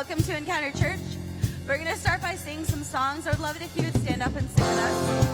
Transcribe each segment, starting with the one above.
Welcome to Encounter Church. We're going to start by singing some songs. I would love it if you would stand up and sing with us.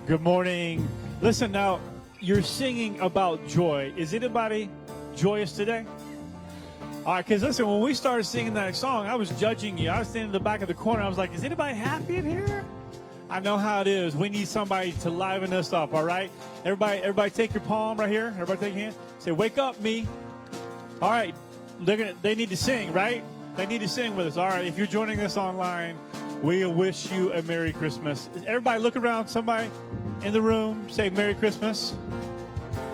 Good morning. Listen now, you're singing about joy. Is anybody joyous today? All right, because listen, when we started singing that song, I was judging you. I was standing in the back of the corner. I was like, is anybody happy in here? I know how it is. We need somebody to liven us up, all right? Everybody take your palm right here. Everybody take your hand. Say, wake up, me. All right, they need to sing, right? They need to sing with us. All right, if you're joining us online, we wish you a Merry Christmas. Everybody look around, somebody in the room, say Merry Christmas.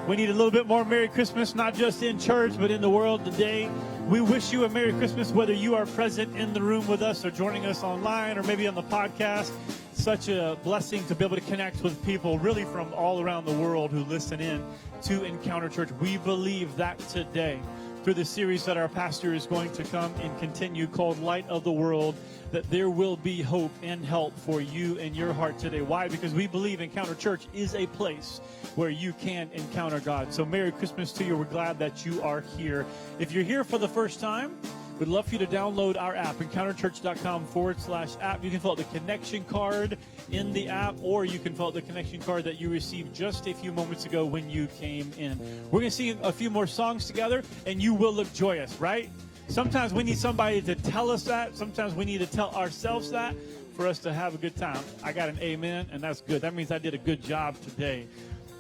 We need a little bit more Merry Christmas, not just in church, but in the world today. We wish you a Merry Christmas, whether you are present in the room with us or joining us online or maybe on the podcast. Such a blessing to be able to connect with people really from all around the world who listen in to Encounter Church. We believe that today, through the series that our pastor is going to come and continue called Light of the World, that there will be hope and help for you and your heart today. Why? Because we believe Encounter Church is a place where you can encounter God. So Merry Christmas to you. We're glad that you are here. If you're here for the first time, we'd love for you to download our app, encounterchurch.com/app. You can fill out the connection card in the app, or you can fill out the connection card that you received just a few moments ago when you came in. We're going to sing a few more songs together, and you will look joyous, right? Sometimes we need somebody to tell us that. Sometimes we need to tell ourselves that for us to have a good time. I got an amen, and that's good. That means I did a good job today.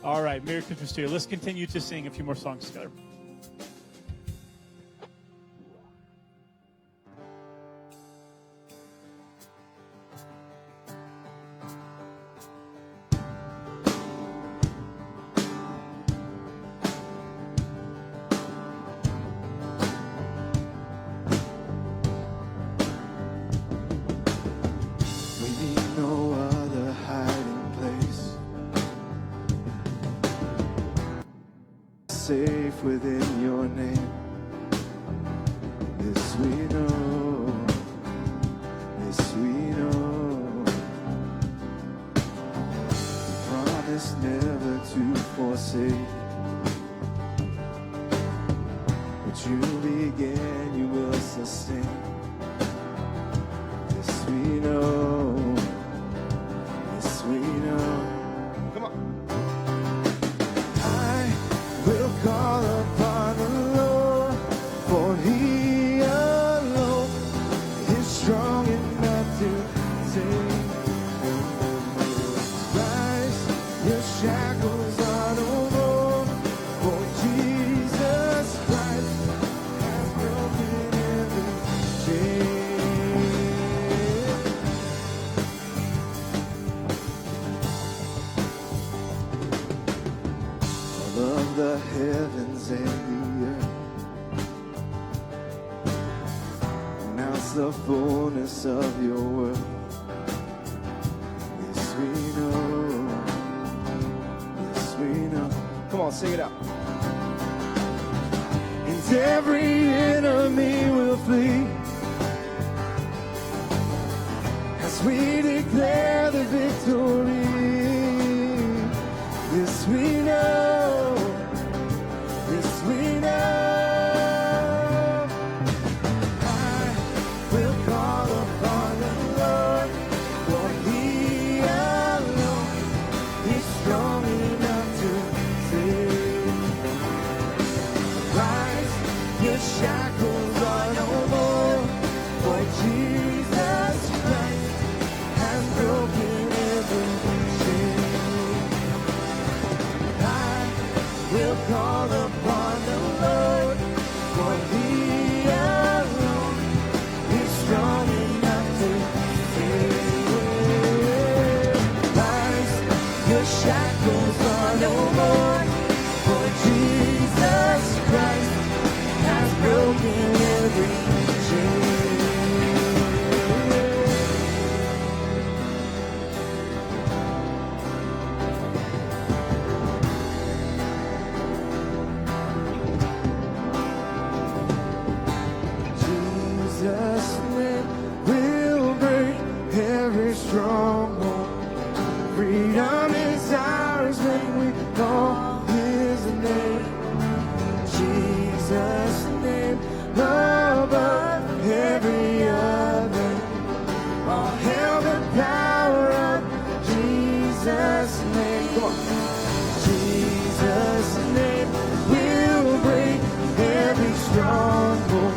All right, Merry Christmas to you. Let's continue to sing a few more songs together. Safe within your name. This we know, this we know. You promised never to forsake. What you began, you will sustain. This we know, this we know. Come on. We'll call upon the Lord, for He alone is strong enough to save. Rise, your shackles are no more, for Jesus Christ has broken every chain. All of the heavens and the earth announce the fullness of your word. This we know, this we know. Come on, sing it out. And every enemy will flee as we declare the victory. This we know, this we know. I will call upon the Lord, for He alone is strong enough to save. Rise, your shackles are no more, for Jesus Christ has broken every chain. We'll call upon the Lord, for He alone is strong enough to save. Rise, your shackles are no more, for Jesus Christ has broken every chain. Jesus' name will break every stronghold. Freedom is ours when we call His name. Jesus' name above every other. All hail the power of Jesus' name. Come on. Jesus' name will break every stronghold.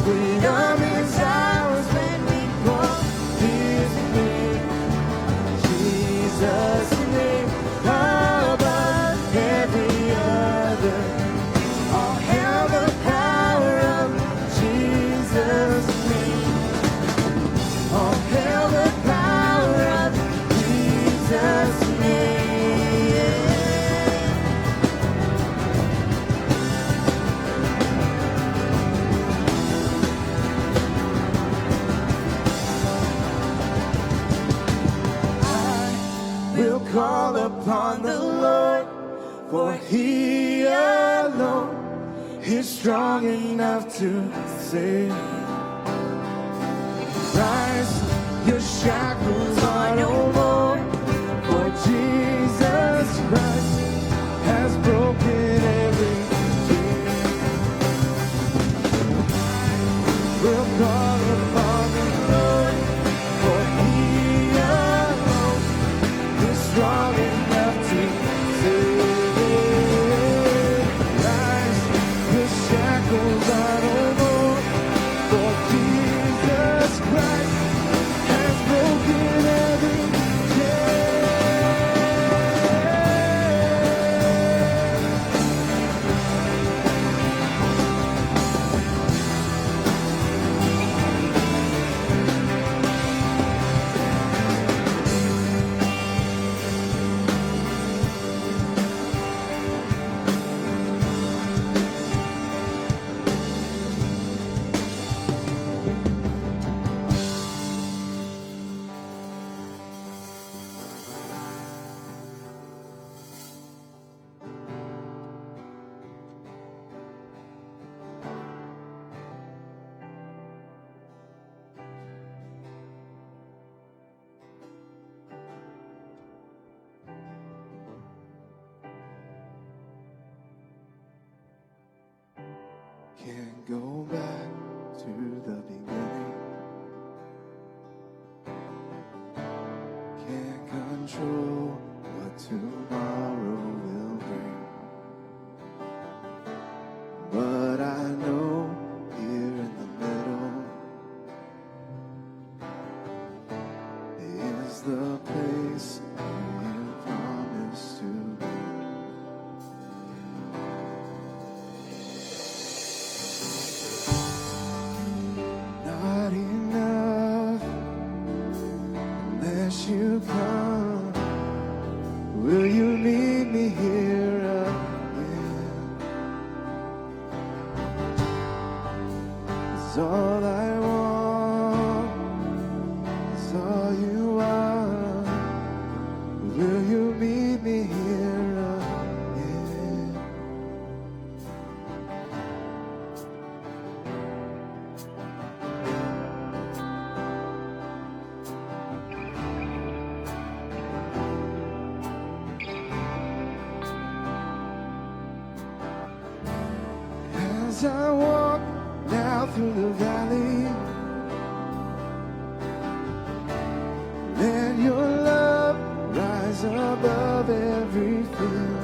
Freedom is ours when we call His name. Jesus' name above every other. All hail the power of Jesus' name. All hail the power of Jesus' name. We'll call upon the Lord, for He alone is strong enough to save. Rise, your shackles are no more, for Jesus Christ has broken every chain. We'll call upon the Lord, for He alone is strong enough to save. Rise, your shackles are no more, for Jesus Christ has broken go back to the beginning. Can't control what tomorrow will bring. But I know here in the middle is the place you promised to be. Not enough unless you come. Will you meet me here again? It's all I want, it's all you are. Will you meet me here again? As I walk now through the valley, let your love rise above everything.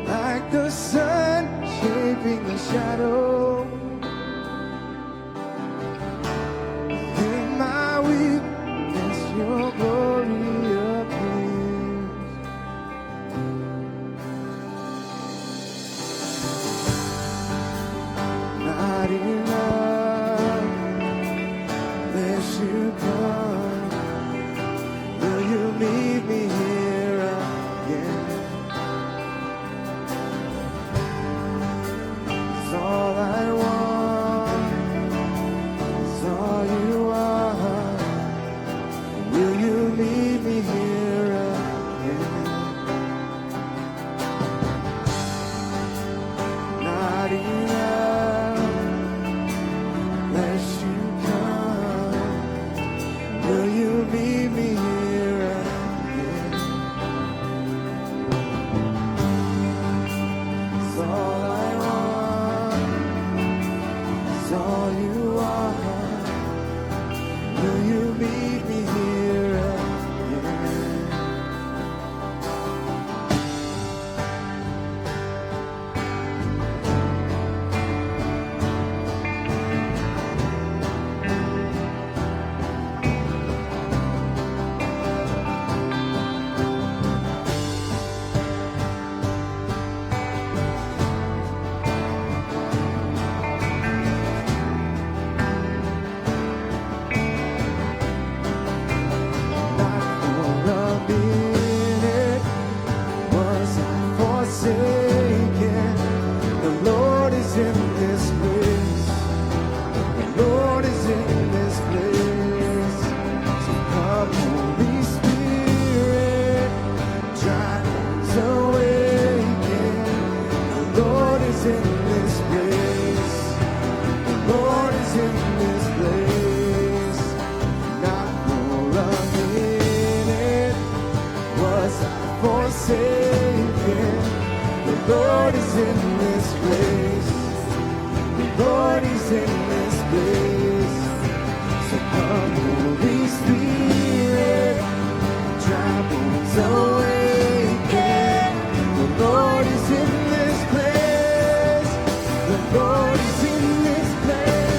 Like the sun shaping the shadow, in my weakness your glory appears. Not enough unless you come. Will you meet me here again? It's all I want, it's all you are. Will you meet me here again? Not enough unless you come. Will you meet me here again? It's all I want, it's all you are. Will you meet me here again? Not for a minute was I forsaken. The Lord is in this place. The Lord is in this place. So come, Holy Spirit, dry bones awaken. The Lord is in this place. The Lord is in this place. Not for a minute was I forsaken. The Lord is in this place. The Lord is in this place. So come, Holy Spirit, dry bones awaken. The Lord is in this place. The Lord is in this place.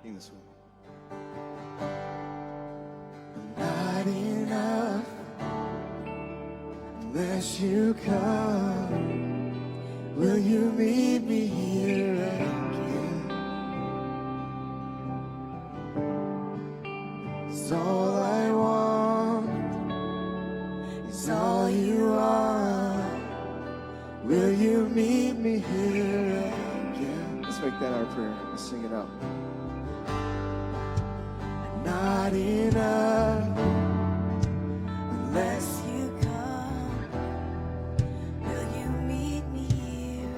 Sing this one. Not enough unless you come. Will you meet me here again? It's all I want, Let's make that our prayer. Let's sing it out. Not enough unless You come, will you meet me here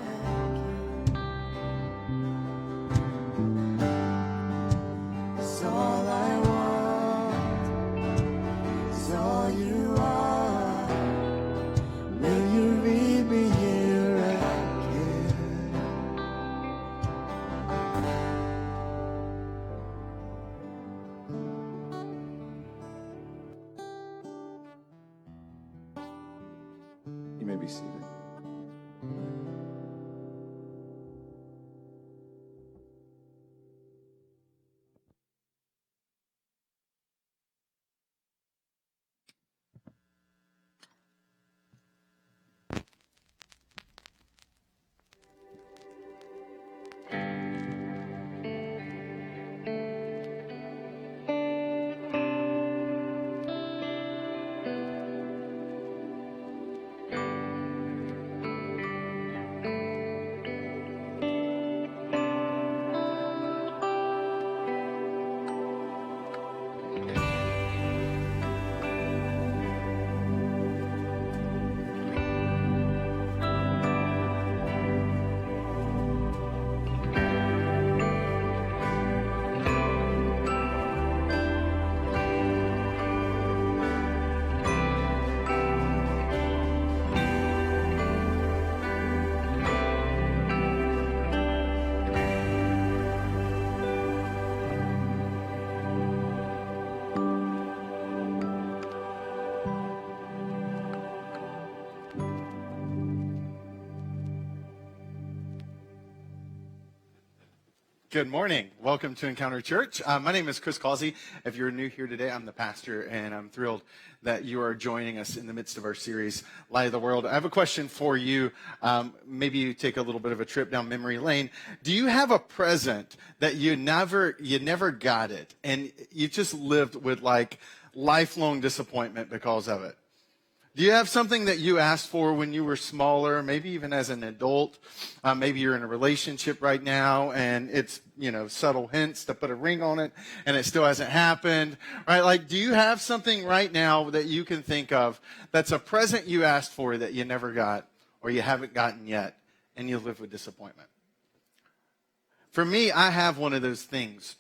again? it's all I want, it's all you are. Will you meet me here again? You may be seated. Good morning. Welcome to Encounter Church. My name is Chris Causey. If you're new here today, I'm the pastor, and I'm thrilled that you are joining us in the midst of our series, Light of the World. I have a question for you. Maybe you take a little bit of a trip down memory lane. Do you have a present that you never got it, and you just lived with like lifelong disappointment because of it? Do you have something that you asked for when you were smaller, maybe even as an adult? Maybe you're in a relationship right now and it's, subtle hints to put a ring on it and it still hasn't happened, right? Like, do you have something right now that you can think of that's a present you asked for that you never got or you haven't gotten yet and you live with disappointment? For me, I have one of those things.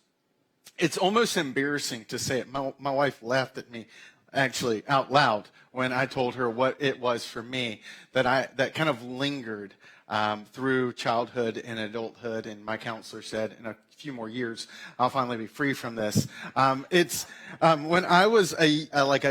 It's almost embarrassing to say it. My wife laughed at me actually out loud when I told her what it was for me that kind of lingered through childhood and adulthood. And my counselor said, in a few more years, I'll finally be free from this. It's when I was a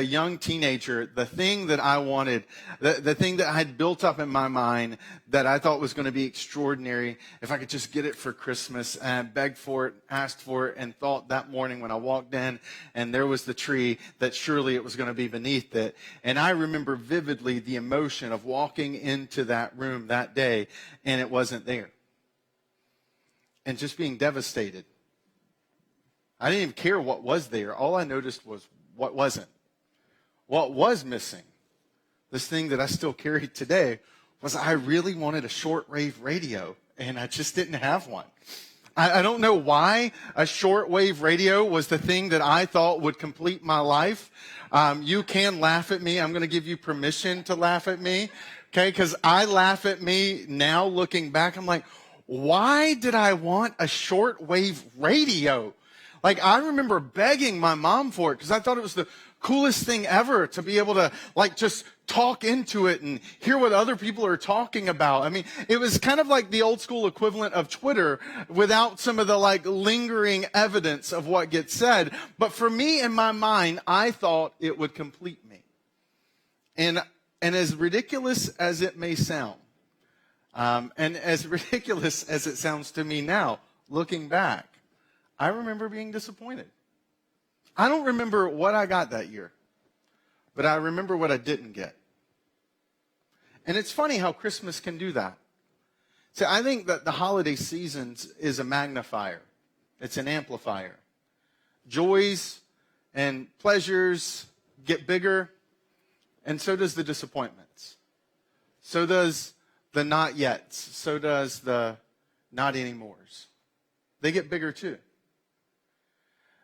young teenager, the thing that I wanted, the thing that I had built up in my mind that I thought was going to be extraordinary, if I could just get it for Christmas, and I begged for it, asked for it, and thought that morning when I walked in and there was the tree that surely it was going to be beneath it. And I remember vividly the emotion of walking into that room that day and it wasn't there. And just being devastated. I didn't even care what was there. All I noticed was what wasn't. What was missing, this thing that I still carry today, was I really wanted a shortwave radio, and I just didn't have one. I don't know why a shortwave radio was the thing that I thought would complete my life. You can laugh at me. I'm going to give you permission to laugh at me, okay? Because I laugh at me now looking back. I'm like, why did I want a shortwave radio? Like, I remember begging my mom for it because I thought it was the coolest thing ever to be able to, like, just talk into it and hear what other people are talking about. I mean, it was kind of like the old school equivalent of Twitter without some of the, like, lingering evidence of what gets said. But for me, in my mind, I thought it would complete me. And as ridiculous as it may sound, and as ridiculous as it sounds to me now, looking back, I remember being disappointed. I don't remember what I got that year, but I remember what I didn't get. And it's funny how Christmas can do that. See, I think that the holiday seasons is a magnifier. It's an amplifier. Joys and pleasures get bigger, and so does the disappointments. So does the not yets. So does the not anymores. They get bigger too.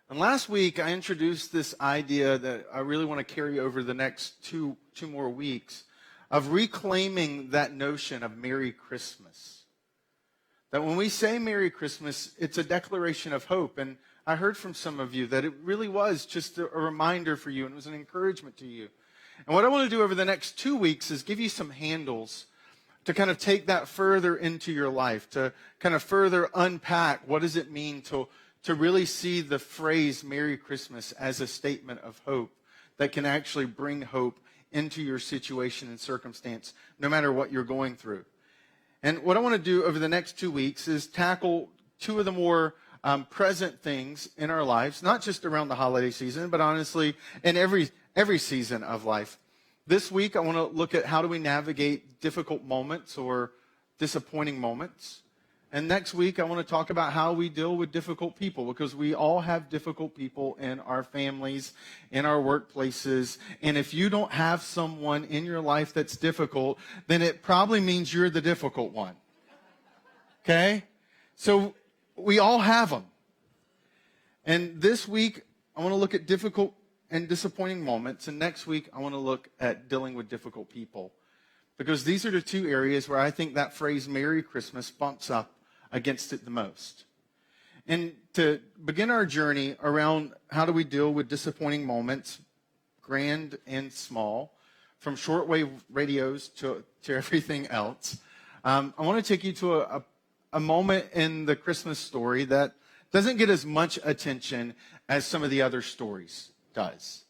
And last week, I introduced this idea that I really want to carry over the next two more weeks of reclaiming that notion of Merry Christmas. That when we say Merry Christmas, it's a declaration of hope. And I heard from some of you that it really was just a reminder for you, and it was an encouragement to you. And what I want to do over the next 2 weeks is give you some handles to kind of take that further into your life, to kind of further unpack what does it mean to really see the phrase Merry Christmas as a statement of hope that can actually bring hope into your situation and circumstance, no matter what you're going through. And what I want to do over the next 2 weeks is tackle two of the more present things in our lives, not just around the holiday season, but honestly in every season of life. This week, I want to look at how do we navigate difficult moments or disappointing moments. And next week, I want to talk about how we deal with difficult people, because we all have difficult people in our families, in our workplaces. And if you don't have someone in your life that's difficult, then it probably means you're the difficult one. Okay? So we all have them. And this week, I want to look at difficult and disappointing moments. And next week, I want to look at dealing with difficult people. Because these are the two areas where I think that phrase Merry Christmas bumps up against it the most. And to begin our journey around how do we deal with disappointing moments, grand and small, from shortwave radios to everything else, I want to take you to a moment in the Christmas story that doesn't get as much attention as some of the other stories does.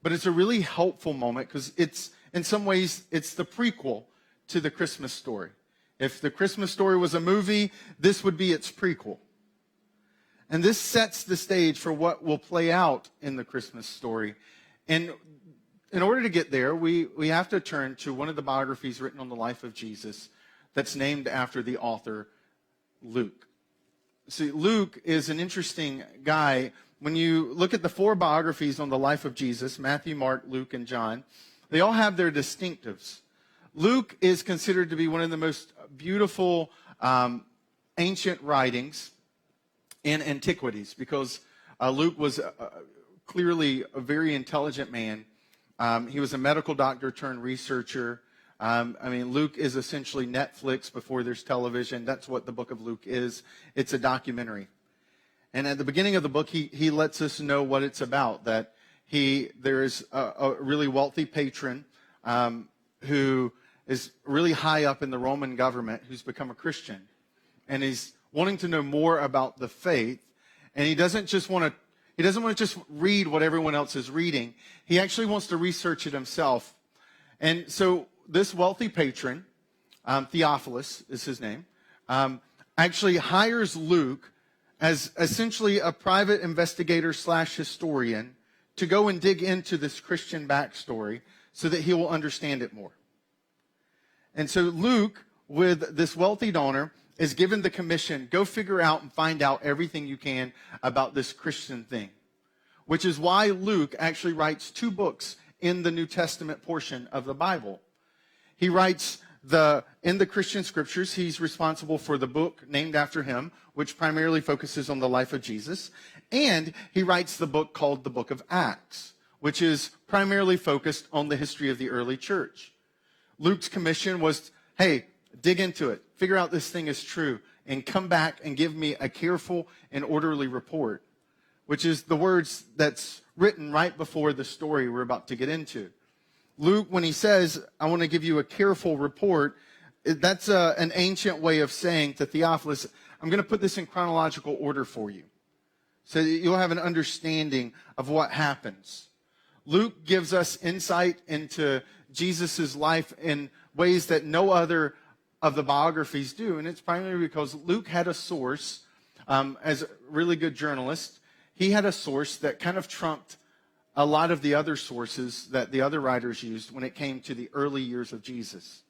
But it's a really helpful moment because it's, in some ways, it's the prequel to the Christmas story. If the Christmas story was a movie, this would be its prequel. And this sets the stage for what will play out in the Christmas story. And in order to get there, we have to turn to one of the biographies written on the life of Jesus that's named after the author, Luke. See, Luke is an interesting guy. When you look at the four biographies on the life of Jesus, Matthew, Mark, Luke, and John, they all have their distinctives. Luke is considered to be one of the most beautiful ancient writings in antiquities because Luke was clearly a very intelligent man. He was a medical doctor turned researcher. Luke is essentially Netflix before there's television. That's what the book of Luke is. It's a documentary. And at the beginning of the book, he lets us know what it's about, that there is a really wealthy patron who is really high up in the Roman government who's become a Christian. And he's wanting to know more about the faith. And he doesn't want to just read what everyone else is reading. He actually wants to research it himself. And so this wealthy patron, Theophilus is his name, actually hires Luke as essentially a private investigator / historian to go and dig into this Christian backstory so that he will understand it more. And so Luke, with this wealthy donor, is given the commission, go figure out and find out everything you can about this Christian thing. Which is why Luke actually writes 2 books in the New Testament portion of the Bible. He writes in the Christian scriptures, he's responsible for the book named after him, which primarily focuses on the life of Jesus. And he writes the book called the Book of Acts, which is primarily focused on the history of the early church. Luke's commission was, hey, dig into it, figure out this thing is true, and come back and give me a careful and orderly report, which is the words that's written right before the story we're about to get into. Luke, when he says, I want to give you a careful report, that's an ancient way of saying to Theophilus, I'm going to put this in chronological order for you so that you'll have an understanding of what happens. Luke gives us insight into Jesus' life in ways that no other of the biographies do, and it's primarily because Luke had a source, as a really good journalist, he had a source that kind of trumped a lot of the other sources that the other writers used when it came to the early years of Jesus.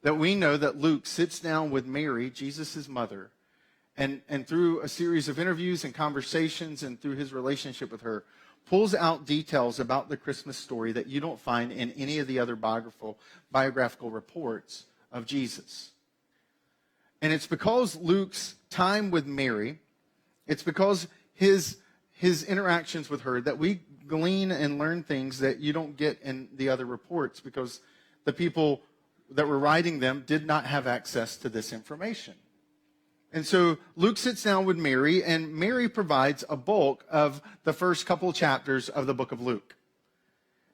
That we know that Luke sits down with Mary, Jesus' mother, and through a series of interviews and conversations and through his relationship with her, pulls out details about the Christmas story that you don't find in any of the other biographical reports of Jesus. And it's because Luke's time with Mary, it's because his interactions with her that we glean and learn things that you don't get in the other reports, because the people that were writing them did not have access to this information. And so Luke sits down with Mary, and Mary provides a bulk of the first couple chapters of the book of Luke.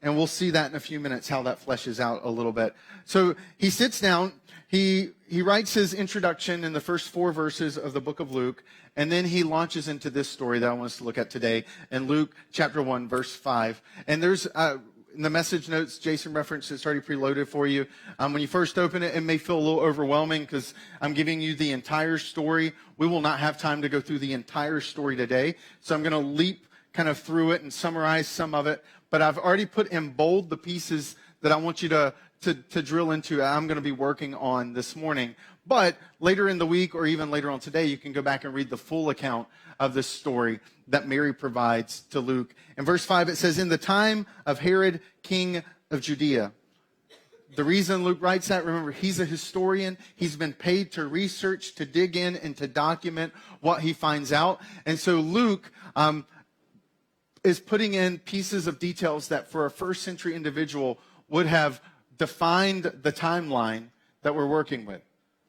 And we'll see that in a few minutes, how that fleshes out a little bit. So he sits down, he writes his introduction in the first 4 verses of the book of Luke, and then he launches into this story that I want us to look at today in Luke chapter 1, verse 5. And there's, in the message notes, Jason referenced, it's already preloaded for you. When you first open it, it may feel a little overwhelming because I'm giving you the entire story. We will not have time to go through the entire story today. So I'm going to leap kind of through it and summarize some of it. But I've already put in bold the pieces that I want you to drill into. I'm going to be working on this morning. But later in the week, or even later on today, you can go back and read the full account of this story that Mary provides to Luke. In verse 5, it says, in the time of Herod, king of Judea. The reason Luke writes that, remember, he's a historian. He's been paid to research, to dig in, and to document what he finds out. And so Luke is putting in pieces of details that for a first century individual would have defined the timeline that we're working with.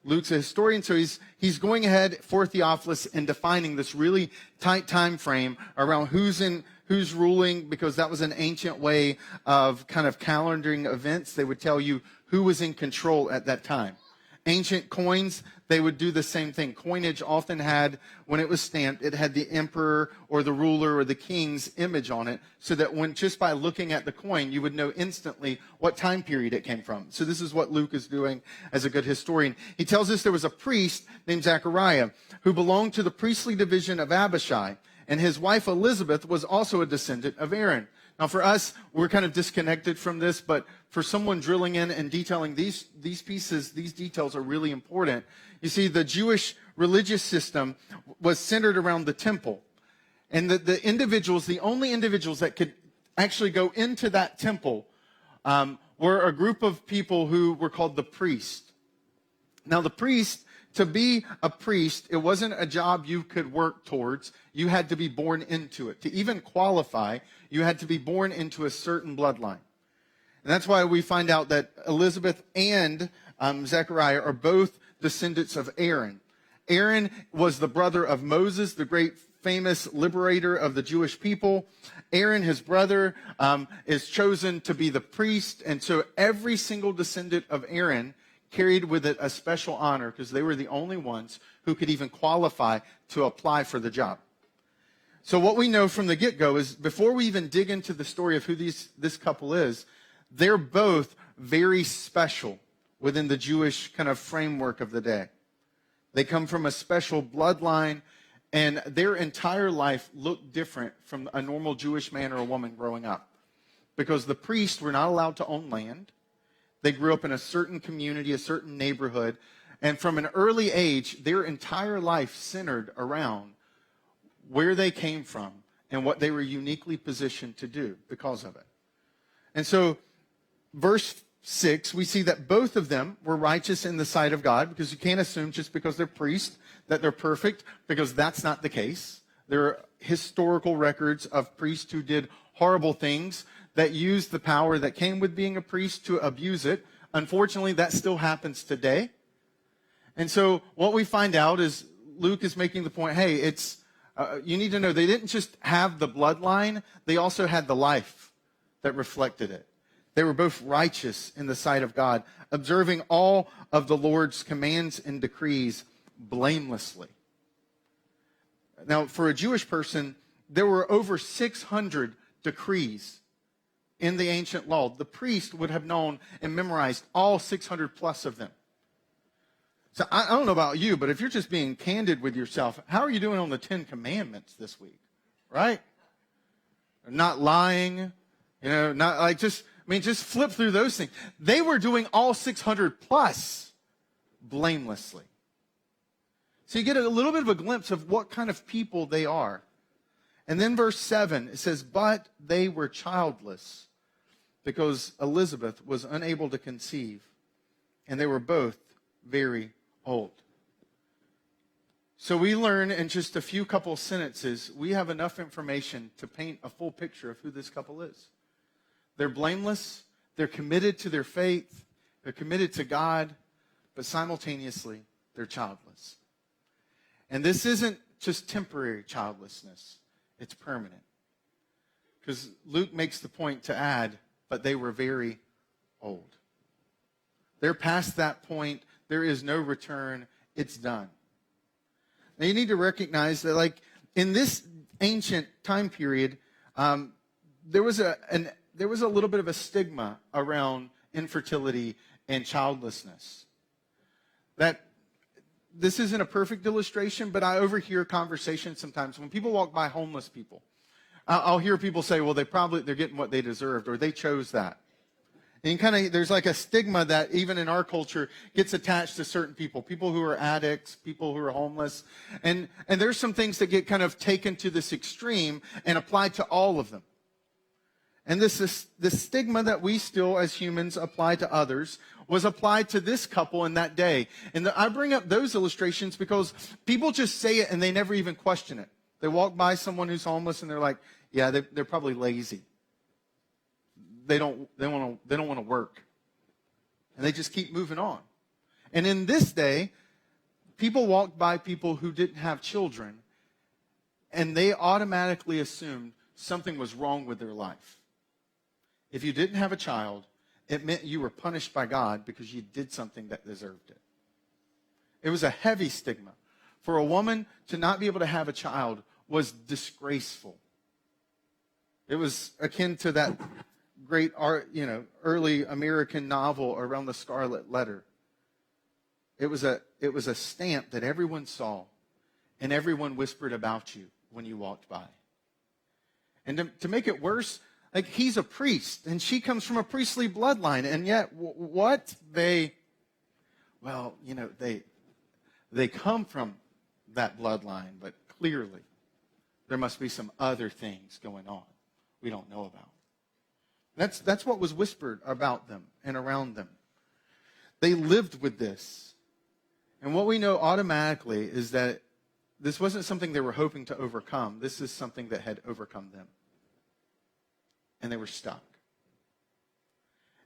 Luke's a historian, so he's going ahead for Theophilus and defining this really tight time frame around who's ruling, because that was an ancient way of kind of calendaring events. They would tell you who was in control at that time. Ancient coins, they would do the same thing. Coinage often had, when it was stamped, it had the emperor or the ruler or the king's image on it, so that when just by looking at the coin, you would know instantly what time period it came from. So this is what Luke is doing as a good historian. He tells us there was a priest named Zechariah who belonged to the priestly division of Abishai, and his wife Elizabeth was also a descendant of Aaron. Now, for us, we're kind of disconnected from this, but for someone drilling in and detailing these pieces, these details are really important. You see, the Jewish religious system was centered around the temple. And the individuals, the only individuals that could actually go into that temple were a group of people who were called the priest. Now, the priest, to be a priest, it wasn't a job you could work towards. You had to be born into it. To even qualify, you had to be born into a certain bloodline. And that's why we find out that Elizabeth and Zechariah are both descendants of Aaron. Aaron was the brother of Moses, the great famous liberator of the Jewish people. Aaron, his brother, is chosen to be the priest. And so every single descendant of Aaron carried with it a special honor, because they were the only ones who could even qualify to apply for the job. So what we know from the get-go is, before we even dig into the story of who this couple is, they're both very special within the Jewish kind of framework of the day. They come from a special bloodline, and their entire life looked different from a normal Jewish man or a woman growing up, because the priests were not allowed to own land. They grew up in a certain community, a certain neighborhood, and from an early age, their entire life centered around where they came from and what they were uniquely positioned to do because of it. And so, verse 6, we see that both of them were righteous in the sight of God, because you can't assume just because they're priests that they're perfect, because that's not the case. There are historical records of priests who did horrible things, that used the power that came with being a priest to abuse it. Unfortunately, that still happens today. And so what we find out is Luke is making the point, hey, you need to know they didn't just have the bloodline, they also had the life that reflected it. They were both righteous in the sight of God, observing all of the Lord's commands and decrees blamelessly. Now, for a Jewish person, there were over 600 decrees in the ancient law. The priest would have known and memorized all 600 plus of them. So I don't know about you, but if you're just being candid with yourself, how are you doing on the 10 Commandments this week? Right? Not lying, not like just flip through those things. They were doing all 600 plus blamelessly. So you get a little bit of a glimpse of what kind of people they are. And then verse 7, it says, but they were childless because Elizabeth was unable to conceive, and they were both very old. So we learn in just a few couple sentences, we have enough information to paint a full picture of who this couple is. They're blameless, they're committed to their faith, they're committed to God, but simultaneously, they're childless. And this isn't just temporary childlessness, it's permanent. Because Luke makes the point to add, but they were very old. They're past that point. There is no return. It's done. Now you need to recognize that, like, in this ancient time period, there was a little bit of a stigma around infertility and childlessness. That this isn't a perfect illustration, but I overhear conversations sometimes when people walk by homeless people. I'll hear people say, well, they're getting what they deserved, or they chose that. And there's like a stigma that even in our culture gets attached to certain people who are addicts, people who are homeless. And there's some things that get kind of taken to this extreme and applied to all of them. And this stigma that we still as humans apply to others was applied to this couple in that day. And I bring up those illustrations because people just say it and they never even question it. They walk by someone who's homeless and they're like, yeah, they're probably lazy. They don't want to work. And they just keep moving on. And in this day, people walked by people who didn't have children, and they automatically assumed something was wrong with their life. If you didn't have a child, it meant you were punished by God because you did something that deserved it. It was a heavy stigma. For a woman to not be able to have a child was disgraceful. It was akin to that great early American novel around the Scarlet Letter. It was a stamp that everyone saw and everyone whispered about you when you walked by. And to make it worse, like, he's a priest and she comes from a priestly bloodline, and yet they come from that bloodline, but clearly there must be some other things going on we don't know about. That's what was whispered about them and around them. They lived with this. And what we know automatically is that this wasn't something they were hoping to overcome. This is something that had overcome them. And they were stuck.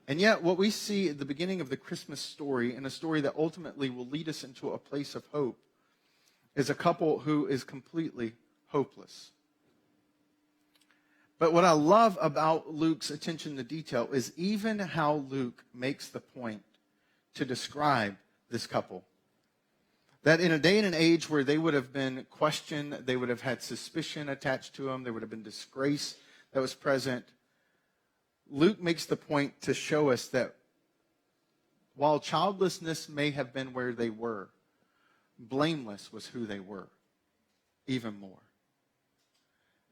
And yet what we see at the beginning of the Christmas story, and a story that ultimately will lead us into a place of hope, is a couple who is completely hopeless. But what I love about Luke's attention to detail is even how Luke makes the point to describe this couple. That in a day and an age where they would have been questioned, they would have had suspicion attached to them, there would have been disgrace that was present, Luke makes the point to show us that while childlessness may have been where they were, blameless was who they were, even more.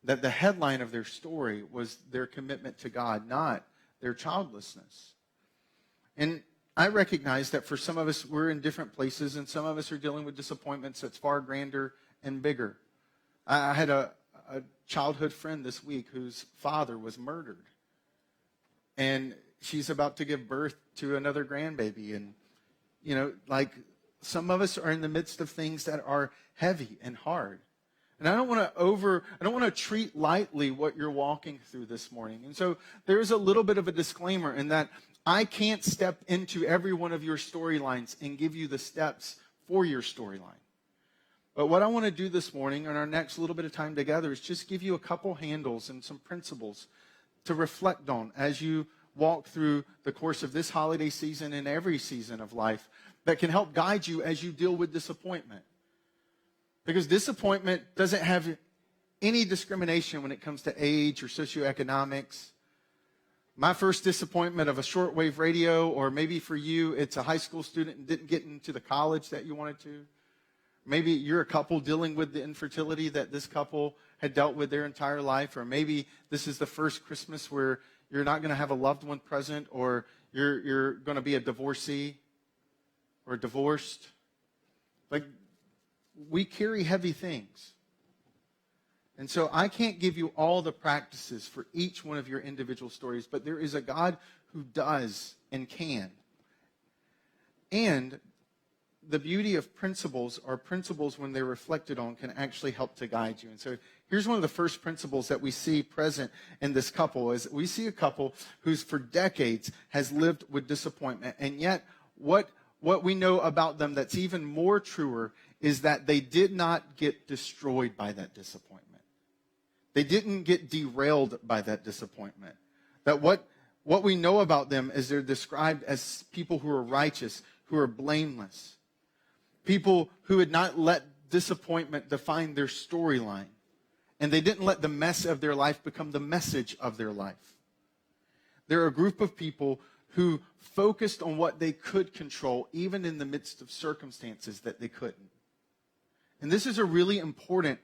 That the headline of their story was their commitment to God, not their childlessness. And I recognize that for some of us, we're in different places, and some of us are dealing with disappointments that's far grander and bigger. I had a childhood friend this week whose father was murdered. And she's about to give birth to another grandbaby. And, some of us are in the midst of things that are heavy and hard. And I don't want to treat lightly what you're walking through this morning. And so there's a little bit of a disclaimer in that I can't step into every one of your storylines and give you the steps for your storyline. But what I want to do this morning in our next little bit of time together is just give you a couple handles and some principles to reflect on as you walk through the course of this holiday season and every season of life that can help guide you as you deal with disappointment. Because disappointment doesn't have any discrimination when it comes to age or socioeconomics. My first disappointment of a shortwave radio, or maybe for you, it's a high school student and didn't get into the college that you wanted to. Maybe you're a couple dealing with the infertility that this couple had dealt with their entire life, or maybe this is the first Christmas where you're not going to have a loved one present, or you're going to be a divorcee or divorced. Like, we carry heavy things. And so I can't give you all the practices for each one of your individual stories, but there is a God who does and can. And the beauty of principles are principles when they're reflected on can actually help to guide you. And so here's one of the first principles that we see present in this couple is we see a couple who's for decades has lived with disappointment. And yet what we know about them that's even more truer is that they did not get destroyed by that disappointment. They didn't get derailed by that disappointment. That what we know about them is they're described as people who are righteous, who are blameless. People who had not let disappointment define their storyline. And they didn't let the mess of their life become the message of their life. They're a group of people who focused on what they could control, even in the midst of circumstances that they couldn't. And this is a really important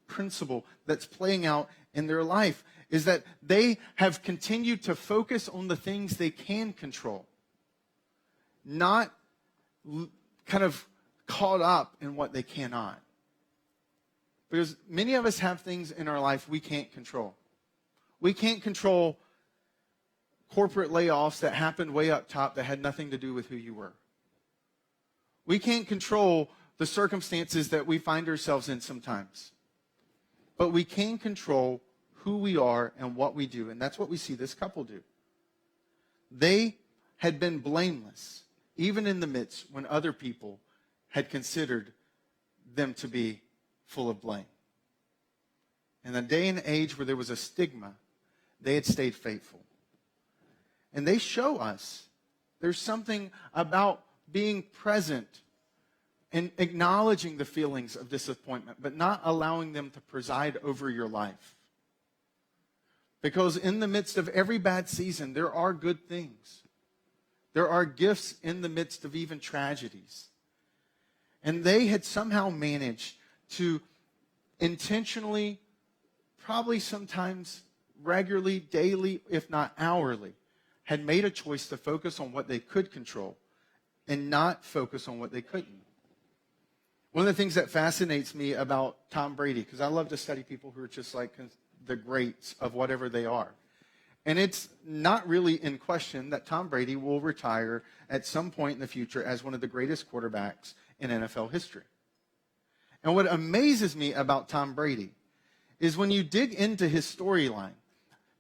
principle that's playing out in their life, is that they have continued to focus on the things they can control, not kind of caught up in what they cannot. Because many of us have things in our life we can't control. We can't control corporate layoffs that happened way up top that had nothing to do with who you were. We can't control the circumstances that we find ourselves in sometimes. But we can control who we are and what we do. And that's what we see this couple do. They had been blameless, even in the midst when other people had considered them to be full of blame. In a day and age where there was a stigma, they had stayed faithful. And they show us there's something about being present and acknowledging the feelings of disappointment, but not allowing them to preside over your life. Because in the midst of every bad season, there are good things. There are gifts in the midst of even tragedies. And they had somehow managed to intentionally, probably sometimes regularly, daily, if not hourly, had made a choice to focus on what they could control and not focus on what they couldn't. One of the things that fascinates me about Tom Brady, because I love to study people who are just like the greats of whatever they are. And it's not really in question that Tom Brady will retire at some point in the future as one of the greatest quarterbacks in NFL history. And what amazes me about Tom Brady is when you dig into his storyline,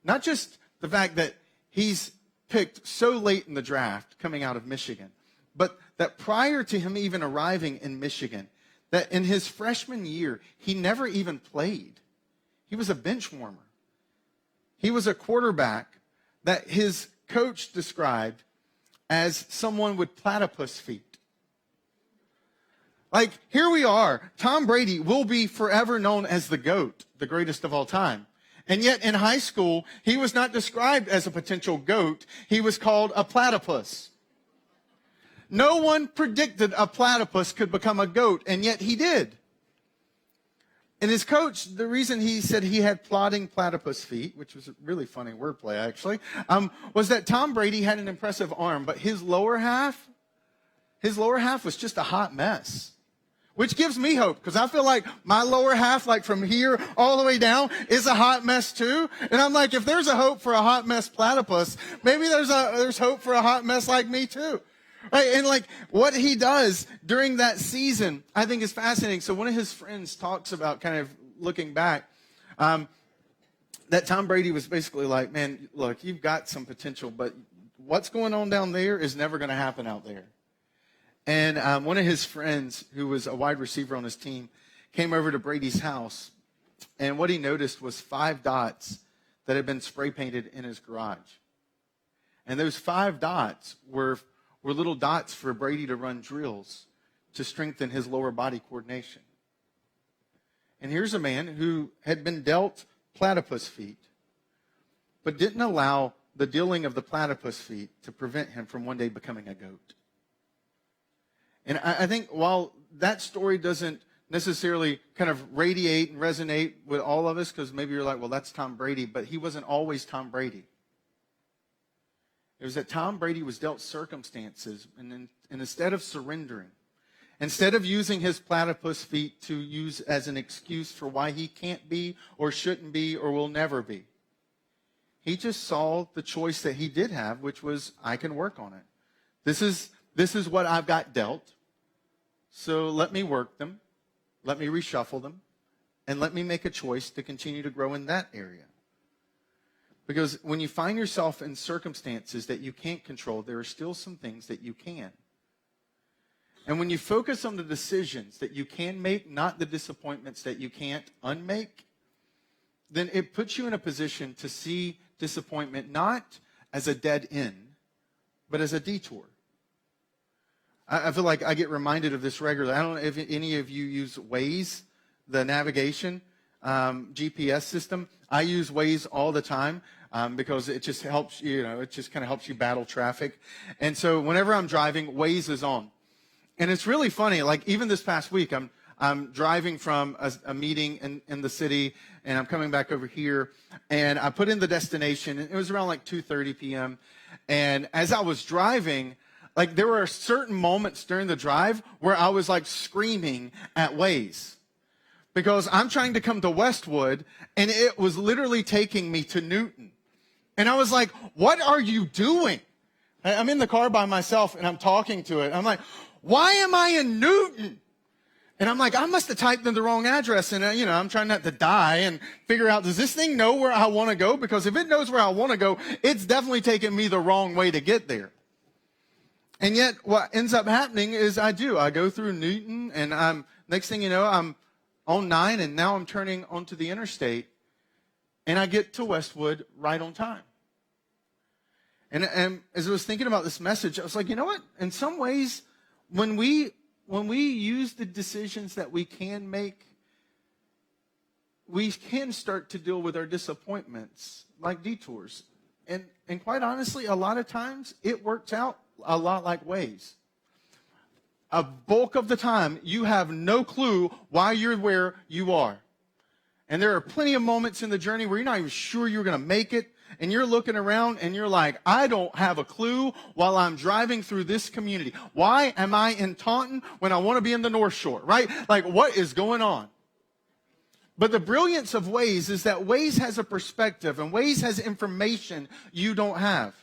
not just the fact that he's picked so late in the draft coming out of Michigan, but that prior to him even arriving in Michigan, that in his freshman year, he never even played. He was a bench warmer. He was a quarterback that his coach described as someone with platypus feet. Like, here we are. Tom Brady will be forever known as the GOAT, the greatest of all time. And yet in high school, he was not described as a potential GOAT. He was called a platypus. No one predicted a platypus could become a goat, and yet he did. And his coach, the reason he said he had plodding platypus feet, which was a really funny wordplay actually, was that Tom Brady had an impressive arm, but his lower half was just a hot mess. Which gives me hope, because I feel like my lower half, like from here all the way down, is a hot mess too. And I'm like, if there's a hope for a hot mess platypus, maybe there's hope for a hot mess like me too. Right? And like what he does during that season, I think is fascinating. So one of his friends talks about, kind of looking back, that Tom Brady was basically like, man, look, you've got some potential, but what's going on down there is never going to happen out there. And one of his friends, who was a wide receiver on his team, came over to Brady's house, and what he noticed was 5 dots that had been spray painted in his garage. And those 5 dots were little dots for Brady to run drills to strengthen his lower body coordination. And here's a man who had been dealt platypus feet, but didn't allow the dealing of the platypus feet to prevent him from one day becoming a goat. And I think while that story doesn't necessarily kind of radiate and resonate with all of us, because maybe you're like, well, that's Tom Brady, but he wasn't always Tom Brady. It was that Tom Brady was dealt circumstances, and instead of surrendering, instead of using his platypus feet to use as an excuse for why he can't be or shouldn't be or will never be, he just saw the choice that he did have, which was, I can work on it. This is what I've got dealt. So let me work them, let me reshuffle them, and let me make a choice to continue to grow in that area. Because when you find yourself in circumstances that you can't control, there are still some things that you can. And when you focus on the decisions that you can make, not the disappointments that you can't unmake, then it puts you in a position to see disappointment not as a dead end, but as a detour. I feel like I get reminded of this regularly. I don't know if any of you use Waze, the navigation GPS system. I use Waze all the time because it just helps, it just kind of helps you battle traffic. And so whenever I'm driving, Waze is on. And it's really funny, like even this past week, I'm driving from a meeting in the city, and I'm coming back over here, and I put in the destination, and it was around like 2:30 p.m., and as I was driving, like there were certain moments during the drive where I was like screaming at Waze, because I'm trying to come to Westwood, and it was literally taking me to Newton. And I was like, what are you doing? I'm in the car by myself, and I'm talking to it. I'm like, why am I in Newton? And I'm like, I must have typed in the wrong address. And, I'm trying not to die and figure out, does this thing know where I want to go? Because if it knows where I want to go, it's definitely taking me the wrong way to get there. And yet what ends up happening is I go through Newton, and next thing you know, I'm on 9, and now I'm turning onto the interstate, and I get to Westwood right on time. And as I was thinking about this message, I was like, you know what? In some ways, when we use the decisions that we can make, we can start to deal with our disappointments like detours. And quite honestly, a lot of times it works out a lot like Waze. A bulk of the time, you have no clue why you're where you are. And there are plenty of moments in the journey where you're not even sure you're going to make it. And you're looking around and you're like, I don't have a clue while I'm driving through this community. Why am I in Taunton when I want to be in the North Shore, right? Like, what is going on? But the brilliance of Waze is that Waze has a perspective, and Waze has information you don't have.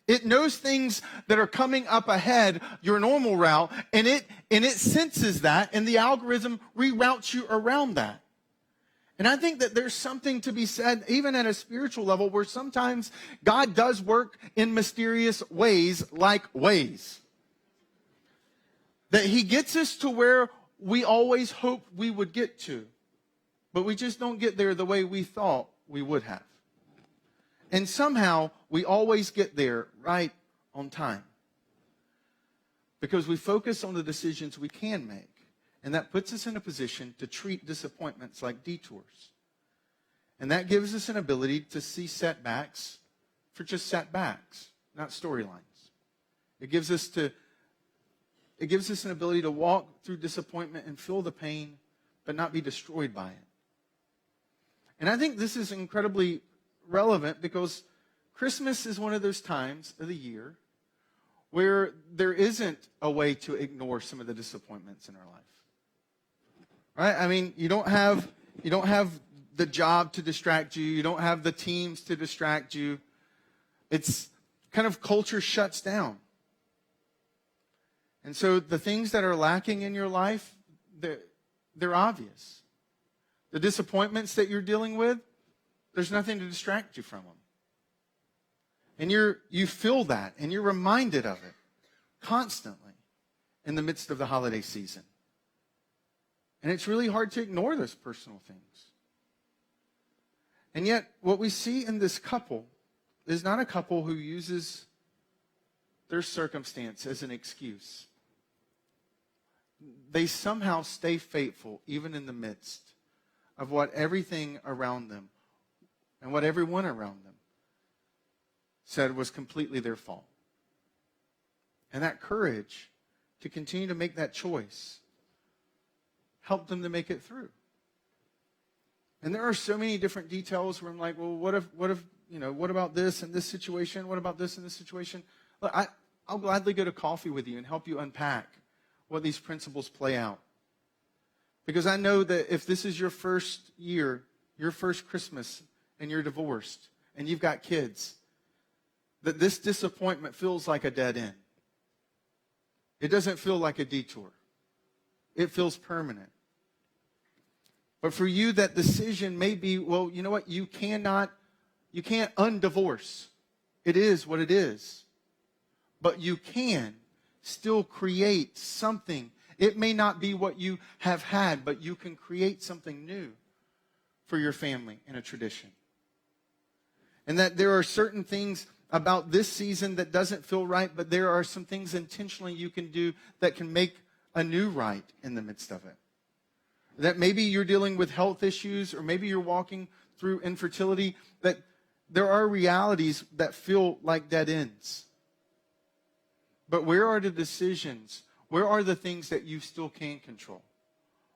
It knows things that are coming up ahead your normal route, and it senses that, and the algorithm reroutes you around that. And I think that there's something to be said, even at a spiritual level, where sometimes God does work in mysterious ways like Waze. That he gets us to where we always hoped we would get to, but we just don't get there the way we thought we would have. And somehow we always get there right on time, because we focus on the decisions we can make. And that puts us in a position to treat disappointments like detours. And that gives us an ability to see setbacks for just setbacks, not storylines. It gives us an ability to walk through disappointment and feel the pain, but not be destroyed by it. And I think this is incredibly relevant because Christmas is one of those times of the year where there isn't a way to ignore some of the disappointments in our life. Right? I mean, you don't have the job to distract you. You don't have the teams to distract you. It's kind of culture shuts down. And so the things that are lacking in your life, they're obvious. The disappointments that you're dealing with, there's nothing to distract you from them. And you feel that, and you're reminded of it constantly in the midst of the holiday season. And it's really hard to ignore those personal things. And yet, what we see in this couple is not a couple who uses their circumstance as an excuse. They somehow stay faithful even in the midst of what everything around them and what everyone around them said was completely their fault. And that courage to continue to make that choice helped them to make it through. And there are so many different details where I'm like, well, what about this and this situation? What about this and this situation? Look, I'll gladly go to coffee with you and help you unpack what these principles play out. Because I know that if this is your first year, your first Christmas, and you're divorced, and you've got kids, that this disappointment feels like a dead end. It doesn't feel like a detour. it feels permanent. But for you, that decision may be, well, you know what? You can't undivorce. It is what it is. But you can still create something. It may not be what you have had, but you can create something new for your family in a tradition. And that there are certain things about this season that doesn't feel right, but there are some things intentionally you can do that can make a new right in the midst of it. That maybe you're dealing with health issues, or maybe you're walking through infertility, that there are realities that feel like dead ends. But where are the decisions? Where are the things that you still can control?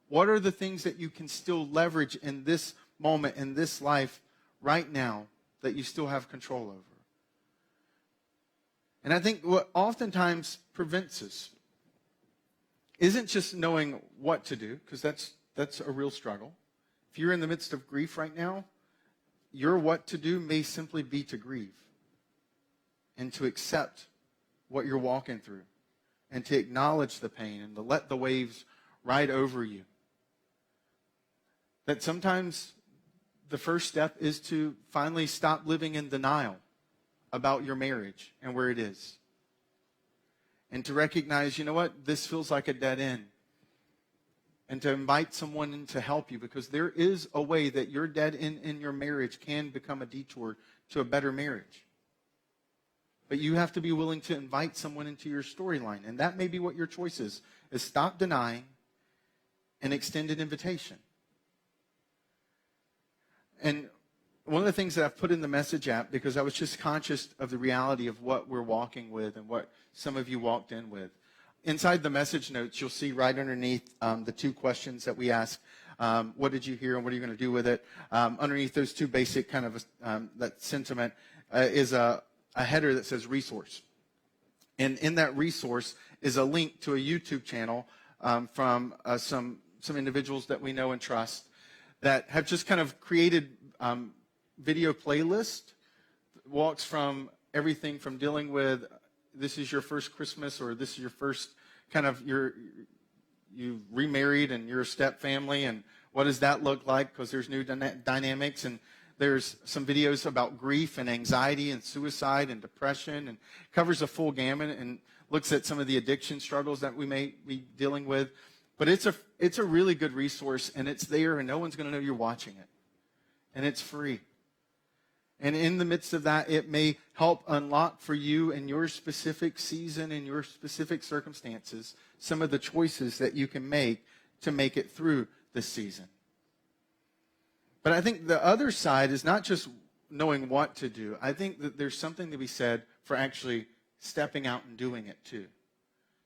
What are the things that you can still leverage in this moment, in this life, right now, that you still have control over? And I think what oftentimes prevents us isn't just knowing what to do, because that's a real struggle. If you're in the midst of grief right now, your what to do may simply be to grieve and to accept what you're walking through and to acknowledge the pain and to let the waves ride over you. That sometimes the first step is to finally stop living in denial about your marriage and where it is. And to recognize, you know what, this feels like a dead end. And to invite someone in to help you, because there is a way that your dead end in your marriage can become a detour to a better marriage. But you have to be willing to invite someone into your storyline. And that may be what your choice is stop denying and extend an invitation. And one of the things that I've put in the message app, because I was just conscious of the reality of what we're walking with and what some of you walked in with. Inside the message notes, you'll see right underneath the two questions that we ask. What did you hear and what are you going to do with it? Underneath those two basic kind of that sentiment is a header that says resource. And in that resource is a link to a YouTube channel from some individuals that we know and trust that have just kind of created video playlist. Walks from everything from dealing with this is your first Christmas, or this is your first kind of you remarried and you're a step family, and what does that look like, because there's new dynamics. And there's some videos about grief and anxiety and suicide and depression, and covers a full gamut and looks at some of the addiction struggles that we may be dealing with. But it's a really good resource, and it's there, and no one's going to know you're watching it. And it's free. And in the midst of that, it may help unlock for you in your specific season, in your specific circumstances, some of the choices that you can make to make it through this season. But I think the other side is not just knowing what to do. I think that there's something to be said for actually stepping out and doing it too.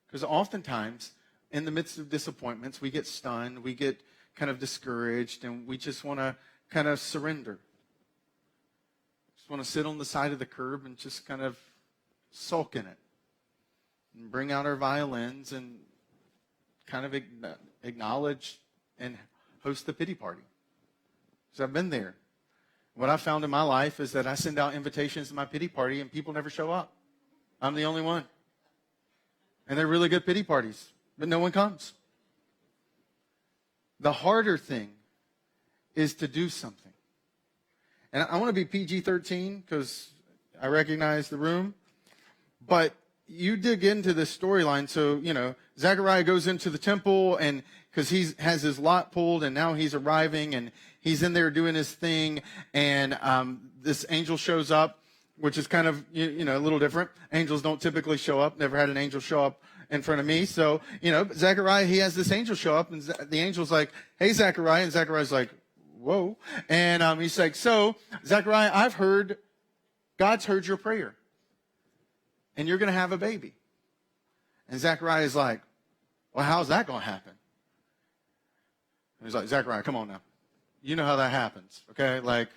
Because oftentimes, in the midst of disappointments, we get stunned, we get kind of discouraged, and we just want to kind of surrender. Just want to sit on the side of the curb and just kind of sulk in it. And bring out our violins and kind of acknowledge and host the pity party. Because I've been there. What I found in my life is that I send out invitations to my pity party and people never show up. I'm the only one. And they're really good pity parties, but no one comes. The harder thing is to do something. And I want to be PG-13 because I recognize the room. But you dig into this storyline. So, Zechariah goes into the temple, and because he has his lot pulled, and now he's arriving, and he's in there doing his thing. And this angel shows up, which is kind of, a little different. Angels don't typically show up. Never had an angel show up in front of me. So, Zechariah, he has this angel show up, and the angel's like, hey, Zechariah. And Zechariah's like, whoa. And he's like, so, Zechariah, I've heard, God's heard your prayer. And you're going to have a baby. And Zechariah is like, well, how's that going to happen? And he's like, Zechariah, come on now. You know how that happens, okay? Like,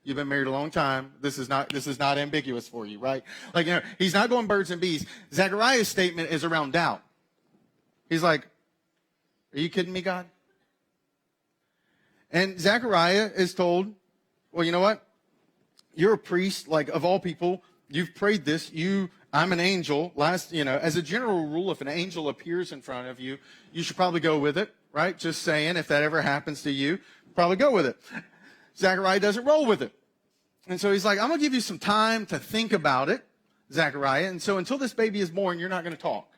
you've been married a long time. This is not ambiguous for you, right? Like, he's not going birds and bees. Zechariah's statement is around doubt. He's like, are you kidding me, God? And Zechariah is told, well, you know what? You're a priest, like, of all people. You've prayed this. You I'm an angel. As a general rule, if an angel appears in front of you, you should probably go with it, right? Just saying, if that ever happens to you, probably go with it. Zechariah doesn't roll with it. And so he's like, I'm going to give you some time to think about it, Zechariah. And so until this baby is born, you're not going to talk.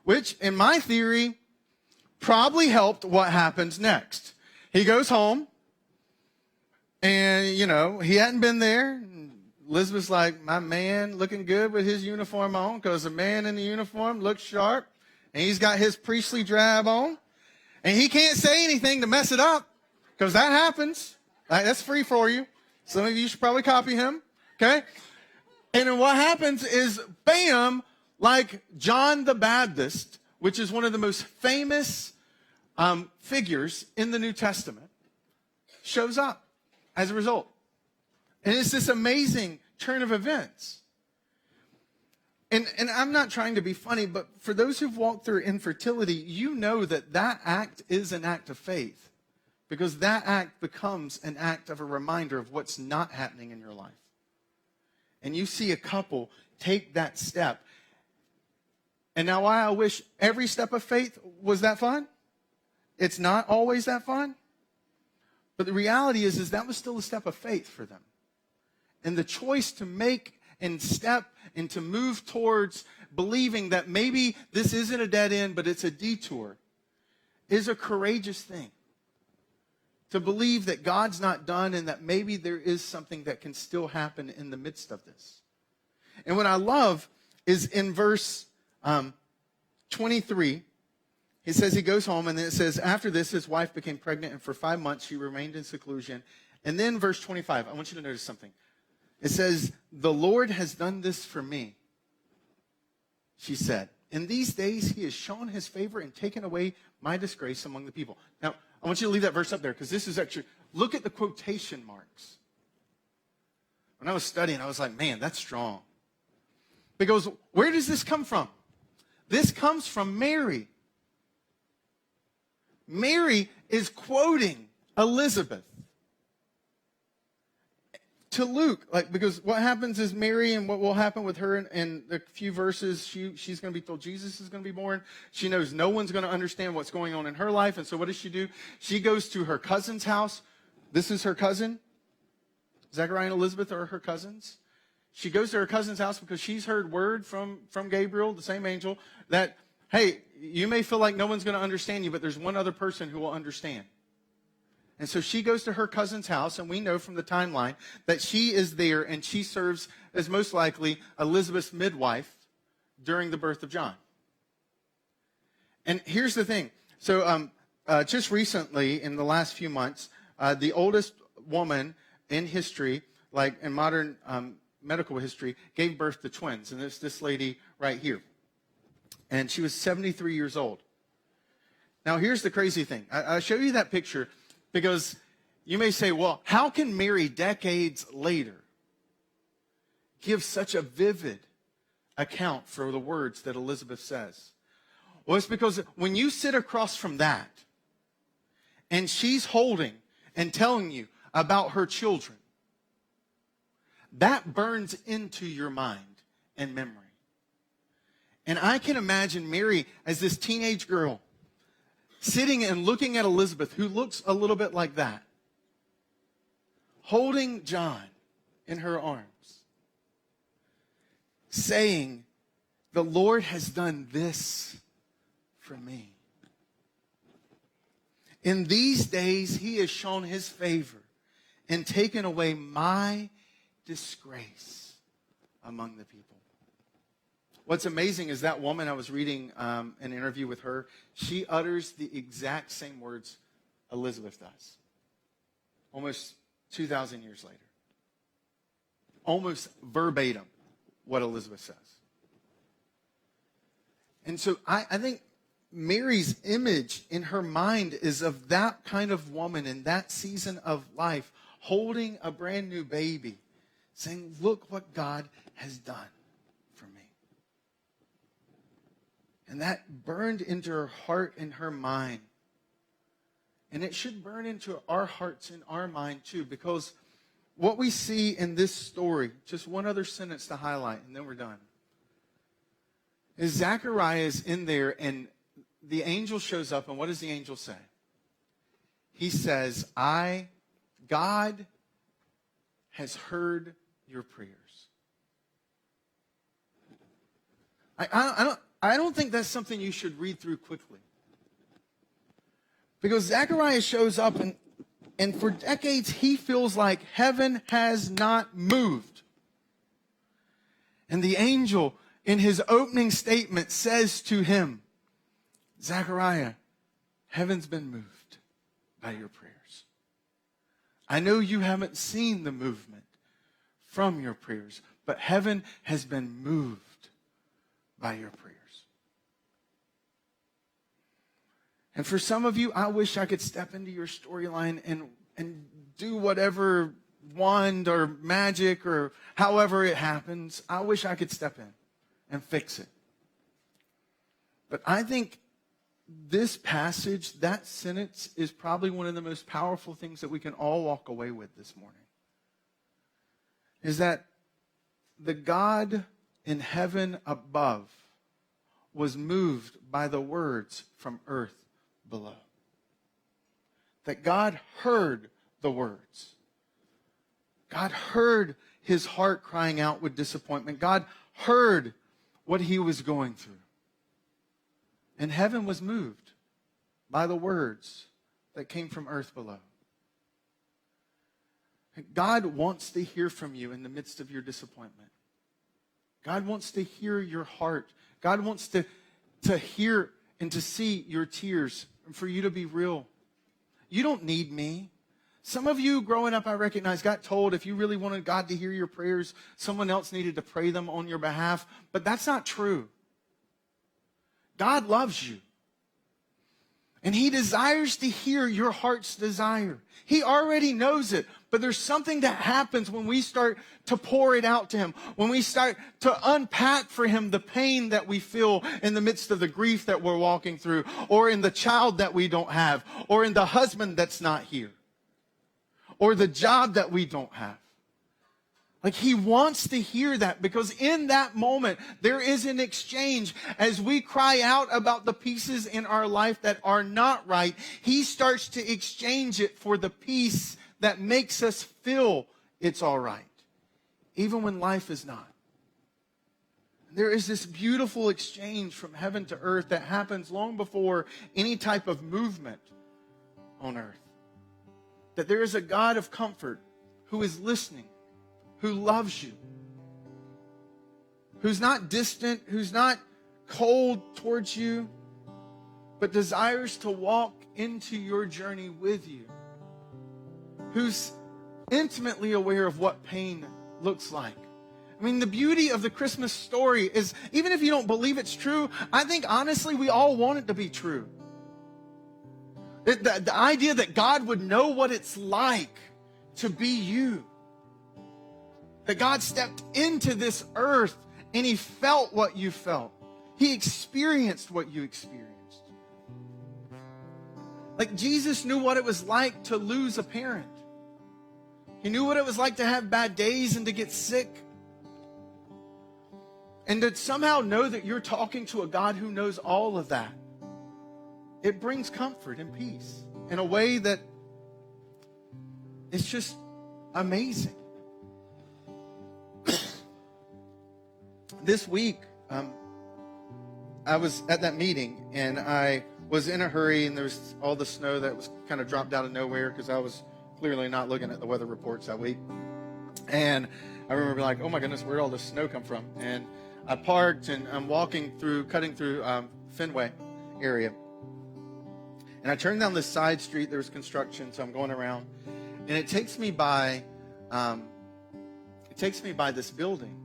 Which, in my theory, probably helped what happens next. He goes home, and, he hadn't been there. Elizabeth's like, my man looking good with his uniform on, because the man in the uniform looks sharp, and he's got his priestly drab on, and he can't say anything to mess it up, because that happens. That's free for you. Some of you should probably copy him, okay? And then what happens is, bam, like John the Baptist, which is one of the most famous figures in the New Testament, shows up as a result. And it's this amazing turn of events. And I'm not trying to be funny, but for those who've walked through infertility, you know that act is an act of faith. Because that act becomes an act of a reminder of what's not happening in your life. And you see a couple take that step. And now why I wish every step of faith was that fun. It's not always that fun. But the reality is that was still a step of faith for them. And the choice to make and step and to move towards believing that maybe this isn't a dead end, but it's a detour, is a courageous thing. To believe that God's not done and that maybe there is something that can still happen in the midst of this. And what I love is in verse 23, he says he goes home, and then it says, after this, his wife became pregnant, and for 5 months she remained in seclusion. And then verse 25, I want you to notice something. It says, the Lord has done this for me, she said. In these days he has shown his favor and taken away my disgrace among the people. Now, I want you to leave that verse up there, because this is actually, look at the quotation marks. When I was studying, I was like, man, that's strong. Because where does this come from? This comes from Mary. Mary is quoting Elizabeth to Luke, because what happens is Mary, and what will happen with her in a few verses, she's going to be told Jesus is going to be born. She knows no one's going to understand what's going on in her life, and so what does she do? She goes to her cousin's house. This is her cousin. Zechariah and Elizabeth are her cousins. She goes to her cousin's house because she's heard word from Gabriel, the same angel, that, hey, you may feel like no one's going to understand you, but there's one other person who will understand. And so she goes to her cousin's house, and we know from the timeline that she is there, and she serves as most likely Elizabeth's midwife during the birth of John. And here's the thing. So just recently, in the last few months, the oldest woman in history, like in modern medical history, gave birth to twins. And it's this lady right here. And she was 73 years old. Now, here's the crazy thing. I'll show you that picture because you may say, well, how can Mary, decades later, give such a vivid account for the words that Elizabeth says? Well, it's because when you sit across from that, and she's holding and telling you about her children, that burns into your mind and memory. And I can imagine Mary as this teenage girl sitting and looking at Elizabeth, who looks a little bit like that, holding John in her arms, saying, the Lord has done this for me. In these days, he has shown his favor and taken away my disgrace among the people. What's amazing is that woman, I was reading an interview with her, she utters the exact same words Elizabeth does. Almost 2,000 years later. Almost verbatim what Elizabeth says. And so I think Mary's image in her mind is of that kind of woman in that season of life, holding a brand new baby, saying, look what God has done for me. And that burned into her heart and her mind. And it should burn into our hearts and our mind too, because what we see in this story, just one other sentence to highlight, and then we're done. is Zechariah is in there, and the angel shows up, and what does the angel say? He says, God has heard your prayers. I don't think that's something you should read through quickly. Because Zechariah shows up, and for decades he feels like heaven has not moved. And the angel, in his opening statement, says to him, Zechariah, heaven's been moved by your prayers. I know you haven't seen the movement from your prayers, but heaven has been moved by your prayers. And for some of you, I wish I could step into your storyline and do whatever wand or magic or however it happens. I wish I could step in and fix it. But I think this passage, that sentence, is probably one of the most powerful things that we can all walk away with this morning. Is that the God in heaven above was moved by the words from earth below. That God heard the words. God heard his heart crying out with disappointment. God heard what he was going through. And heaven was moved by the words that came from earth below. God wants to hear from you in the midst of your disappointment. God wants to hear your heart. God wants to hear and to see your tears and for you to be real. You don't need me. Some of you growing up, I recognize, got told if you really wanted God to hear your prayers, someone else needed to pray them on your behalf. But that's not true. God loves you. And he desires to hear your heart's desire. He already knows it. But there's something that happens when we start to pour it out to him. When we start to unpack for him the pain that we feel in the midst of the grief that we're walking through. Or in the child that we don't have. Or in the husband that's not here. Or the job that we don't have. Like he wants to hear that, because in that moment, there is an exchange. As we cry out about the pieces in our life that are not right, he starts to exchange it for the peace that makes us feel it's all right, even when life is not. There is this beautiful exchange from heaven to earth that happens long before any type of movement on earth. That there is a God of comfort who is listening, who loves you, who's not distant, who's not cold towards you, but desires to walk into your journey with you, who's intimately aware of what pain looks like. I mean, the beauty of the Christmas story is, even if you don't believe it's true, I think honestly we all want it to be true. The idea that God would know what it's like to be you. That God stepped into this earth and he felt what you felt. He experienced what you experienced. Like Jesus knew what it was like to lose a parent. He knew what it was like to have bad days and to get sick. And to somehow know that you're talking to a God who knows all of that. It brings comfort and peace in a way that it's just amazing. This week, I was at that meeting, and I was in a hurry, and there was all the snow that was kind of dropped out of nowhere because I was clearly not looking at the weather reports that week. And I remember like, oh my goodness, where did all this snow come from? And I parked, and I'm cutting through Fenway area. And I turned down this side street. There was construction, so I'm going around. And it takes me by this building.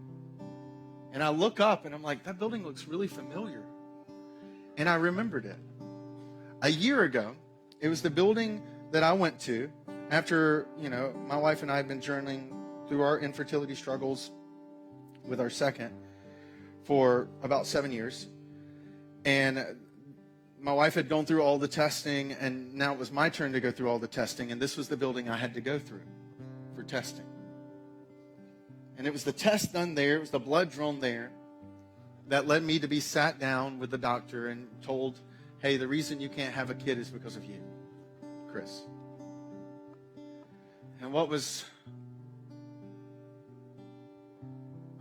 And I look up and I'm like, that building looks really familiar. And I remembered it. A year ago, it was the building that I went to after, my wife and I had been journeying through our infertility struggles with our second for about 7 years. And my wife had gone through all the testing, and now it was my turn to go through all the testing. And this was the building I had to go through for testing. And it was the test done there. It was the blood drawn there. that led me to be sat down with the doctor and told, hey, the reason you can't have a kid is because of you, Chris. And what was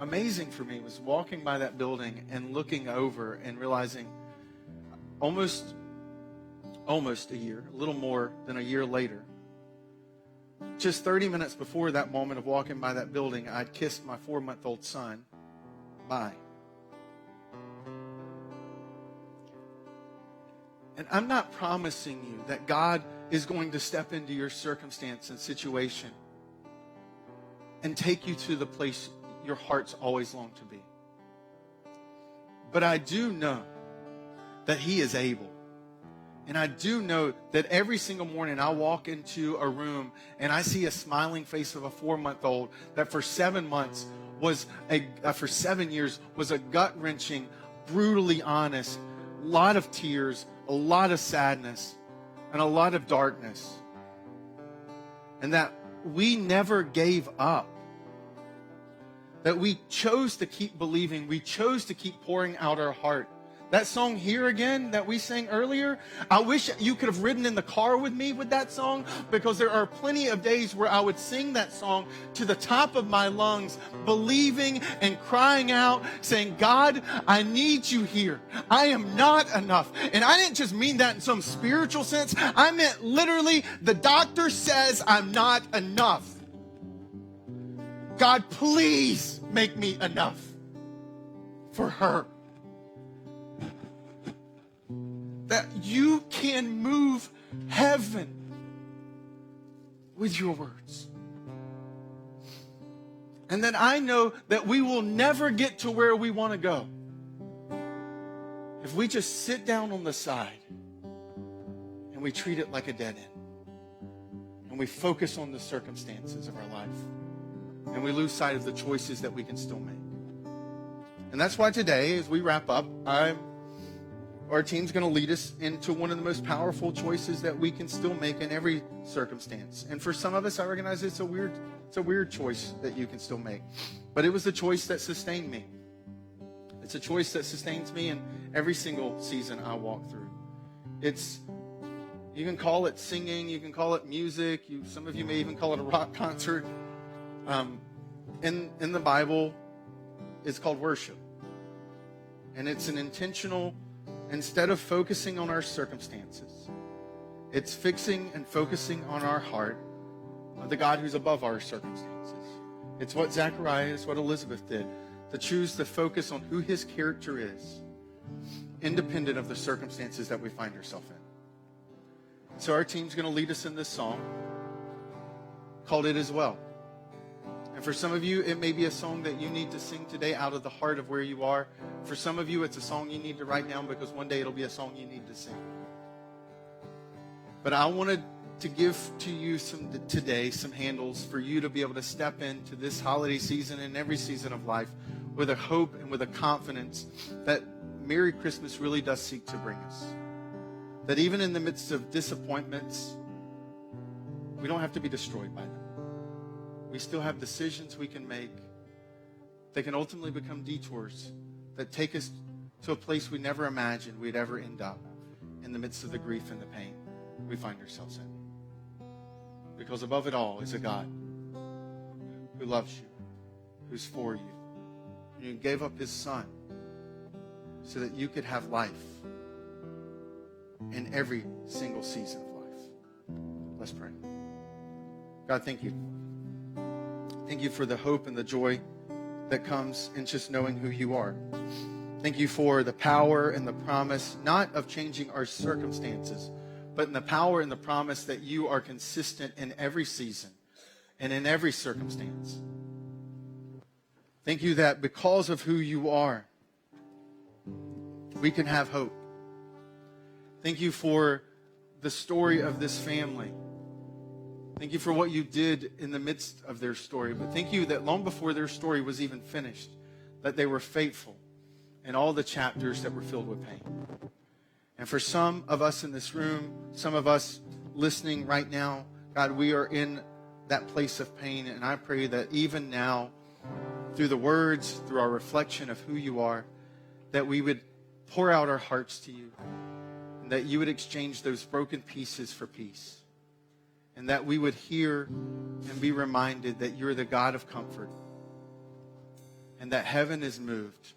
amazing for me was walking by that building and looking over and realizing almost a year, a little more than a year later, just 30 minutes before that moment of walking by that building, I'd kissed my 4-month-old son bye. And I'm not promising you that God is going to step into your circumstance and situation and take you to the place your heart's always longed to be. But I do know that He is able. And I do know that every single morning I walk into a room and I see a smiling face of a 4-month-old that for 7 months for 7 years was a gut-wrenching, brutally honest, lot of tears, a lot of sadness, and a lot of darkness. And that we never gave up. That we chose to keep believing. We chose to keep pouring out our heart. That song, Here Again, that we sang earlier, I wish you could have ridden in the car with me with that song, because there are plenty of days where I would sing that song to the top of my lungs, believing and crying out, saying, God, I need you here. I am not enough. And I didn't just mean that in some spiritual sense. I meant literally, the doctor says I'm not enough. God, please make me enough for her. That you can move heaven with your words. And that I know that we will never get to where we want to go if we just sit down on the side and we treat it like a dead end. And we focus on the circumstances of our life. And we lose sight of the choices that we can still make. And that's why today, as we wrap up, our team's going to lead us into one of the most powerful choices that we can still make in every circumstance. And for some of us, I recognize it's a weird choice that you can still make. But it was the choice that sustained me. It's a choice that sustains me in every single season I walk through. You can call it singing, you can call it music, some of you may even call it a rock concert. In the Bible, it's called worship. And it's an intentional, instead of focusing on our circumstances, it's fixing and focusing on our heart of the God who's above our circumstances. It's what Zechariah, it's what Elizabeth did, to choose to focus on who His character is, independent of the circumstances that we find ourselves in. So our team's going to lead us in this song called It Is Well. And for some of you, it may be a song that you need to sing today out of the heart of where you are. For some of you, it's a song you need to write down, because one day it'll be a song you need to sing. But I wanted to give to you today some handles for you to be able to step into this holiday season and every season of life with a hope and with a confidence that Merry Christmas really does seek to bring us. That even in the midst of disappointments, we don't have to be destroyed by them. We still have decisions we can make that can ultimately become detours that take us to a place we never imagined we'd ever end up in the midst of the grief and the pain we find ourselves in. Because above it all is a God who loves you, who's for you, and who gave up His Son so that you could have life in every single season of life. Let's pray. God, thank you. Thank you for the hope and the joy that comes in just knowing who you are. Thank you for the power and the promise, not of changing our circumstances, but in the power and the promise that you are consistent in every season and in every circumstance. Thank you that because of who you are, we can have hope. Thank you for the story of this family. Thank you for what you did in the midst of their story. But thank you that long before their story was even finished, that they were faithful in all the chapters that were filled with pain. And for some of us in this room, some of us listening right now, God, we are in that place of pain. And I pray that even now, through the words, through our reflection of who you are, that we would pour out our hearts to you, and that you would exchange those broken pieces for peace, and that we would hear and be reminded that you're the God of comfort, and that heaven is moved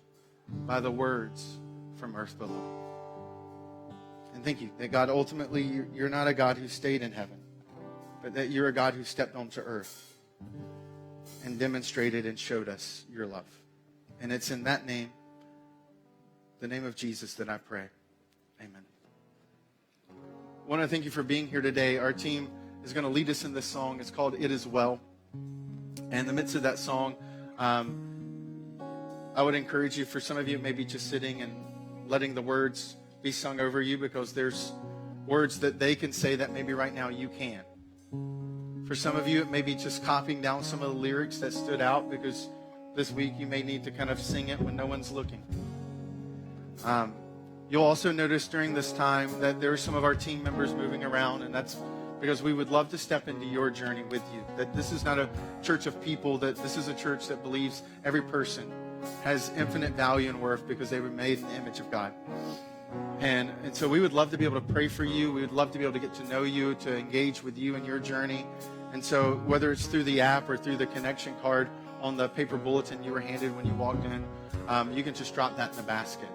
by the words from earth below. And thank you that, God, ultimately you're not a God who stayed in heaven, but that you're a God who stepped onto earth and demonstrated and showed us your love. And it's in that name, the name of Jesus, that I pray. Amen. I want to thank you for being here today. Our team is going to lead us in this song. It's called It Is Well. And in the midst of that song, I would encourage you, for some of you, maybe just sitting and letting the words be sung over you, because there's words that they can say that maybe right now you can't. For some of you, it may be just copying down some of the lyrics that stood out, because this week you may need to kind of sing it when no one's looking. You'll also notice during this time that there are some of our team members moving around, and that's because we would love to step into your journey with you. That this is not a church of people, that this is a church that believes every person has infinite value and worth because they were made in the image of God. And so we would love to be able to pray for you. We would love to be able to get to know you, to engage with you in your journey. And so whether it's through the app or through the connection card on the paper bulletin you were handed when you walked in, you can just drop that in the basket.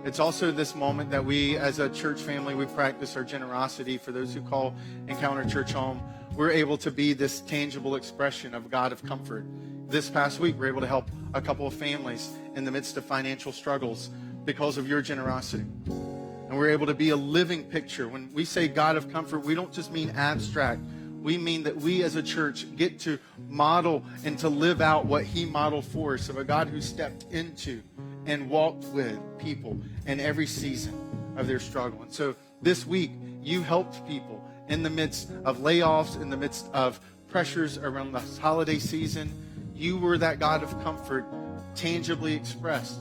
It's also this moment that we, as a church family, we practice our generosity. For those who call Encounter Church home, we're able to be this tangible expression of God of comfort. This past week, we're able to help a couple of families in the midst of financial struggles because of your generosity. And we're able to be a living picture. When we say God of comfort, we don't just mean abstract. We mean that we as a church get to model and to live out what he modeled for us, of a God who stepped into and walked with people in every season of their struggle. And so this week, you helped people in the midst of layoffs, in the midst of pressures around the holiday season. You were that God of comfort tangibly expressed.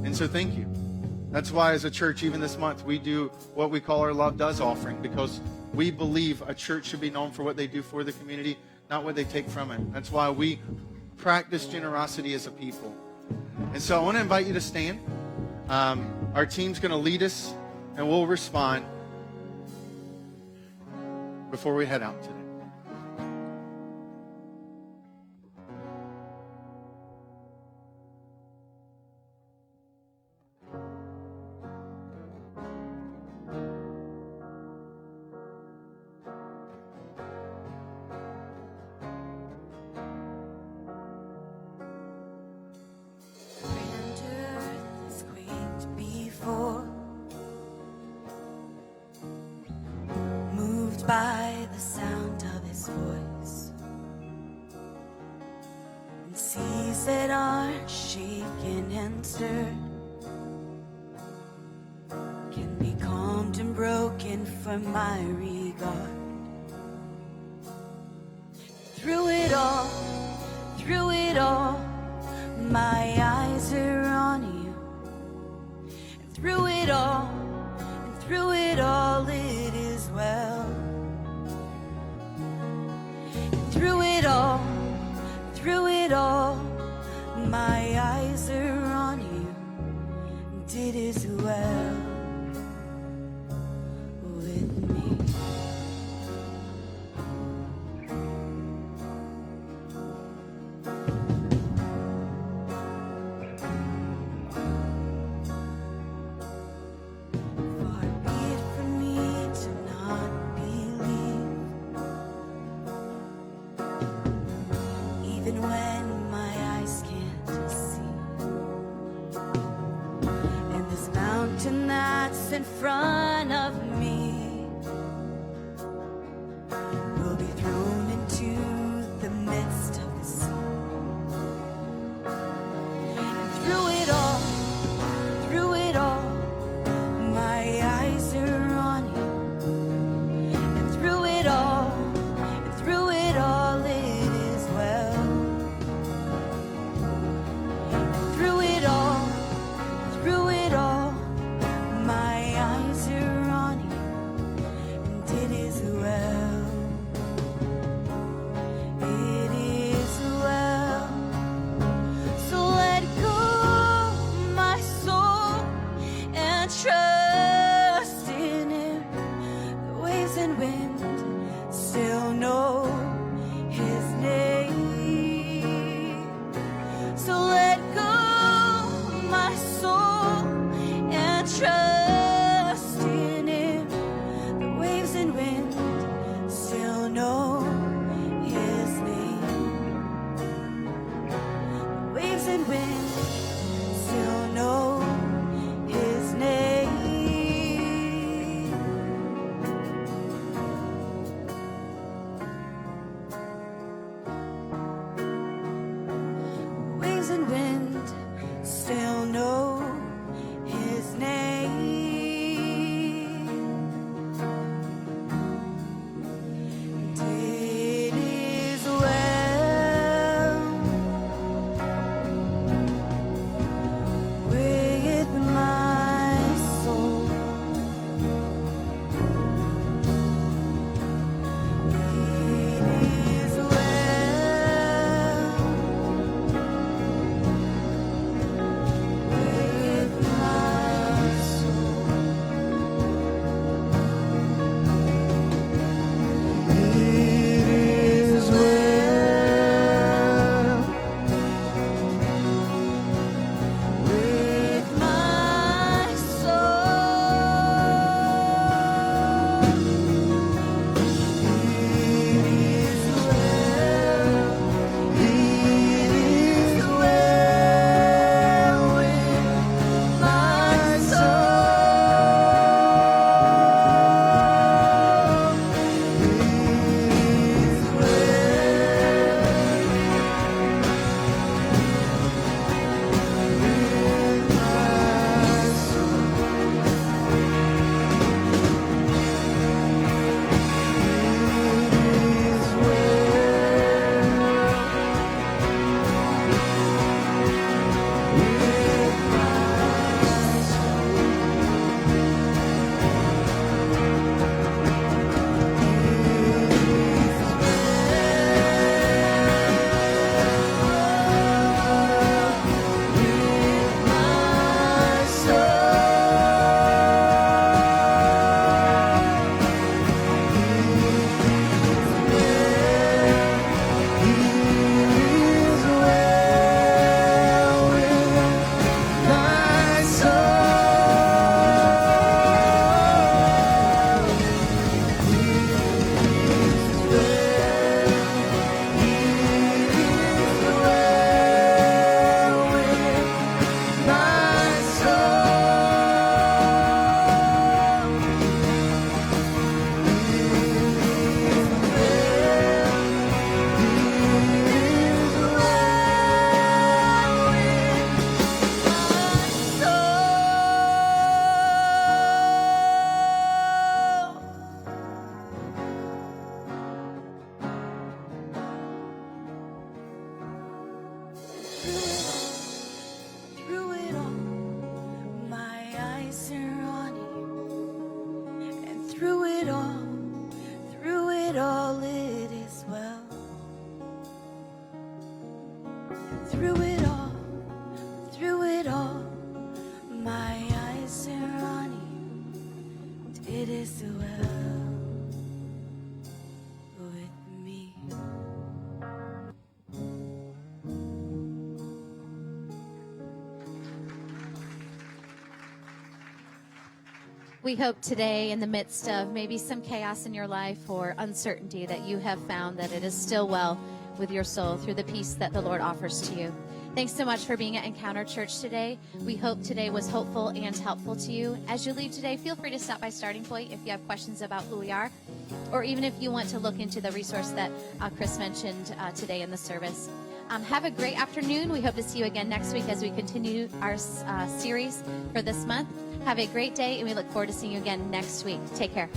And so thank you. That's why as a church, even this month, we do what we call our Love Does offering, because we believe a church should be known for what they do for the community, not what they take from it. That's why we practice generosity as a people. And so I want to invite you to stand. Our team's going to lead us, and we'll respond before we head out today. By the sound of his voice, and seas that aren't shaken and stirred can be calmed and broken for my regard. Through it all, my eyes are on you. And through it all, it is well. Through it all, my eyes are on you, and it is well with me. Far be it from me to not believe, even when my eyes can't see. And this mountain that's in front of me will be thrown into the midst of the sea. And through it all, my eyes are on you. And through it all, it is well. And through it all, my eyes are on it all, it is well. Through it all, my eyes are on you. It is well with me. We hope today, in the midst of maybe some chaos in your life or uncertainty, that you have found that it is still well with your soul through the peace that the Lord offers to you. Thanks so much for being at Encounter Church today. We hope today was hopeful and helpful to you. As you leave today, feel free to stop by Starting Point if you have questions about who we are, or even if you want to look into the resource that Chris mentioned today in the service. Have a great afternoon. We hope to see you again next week as we continue our series for this month. Have a great day, and we look forward to seeing you again next week. Take care.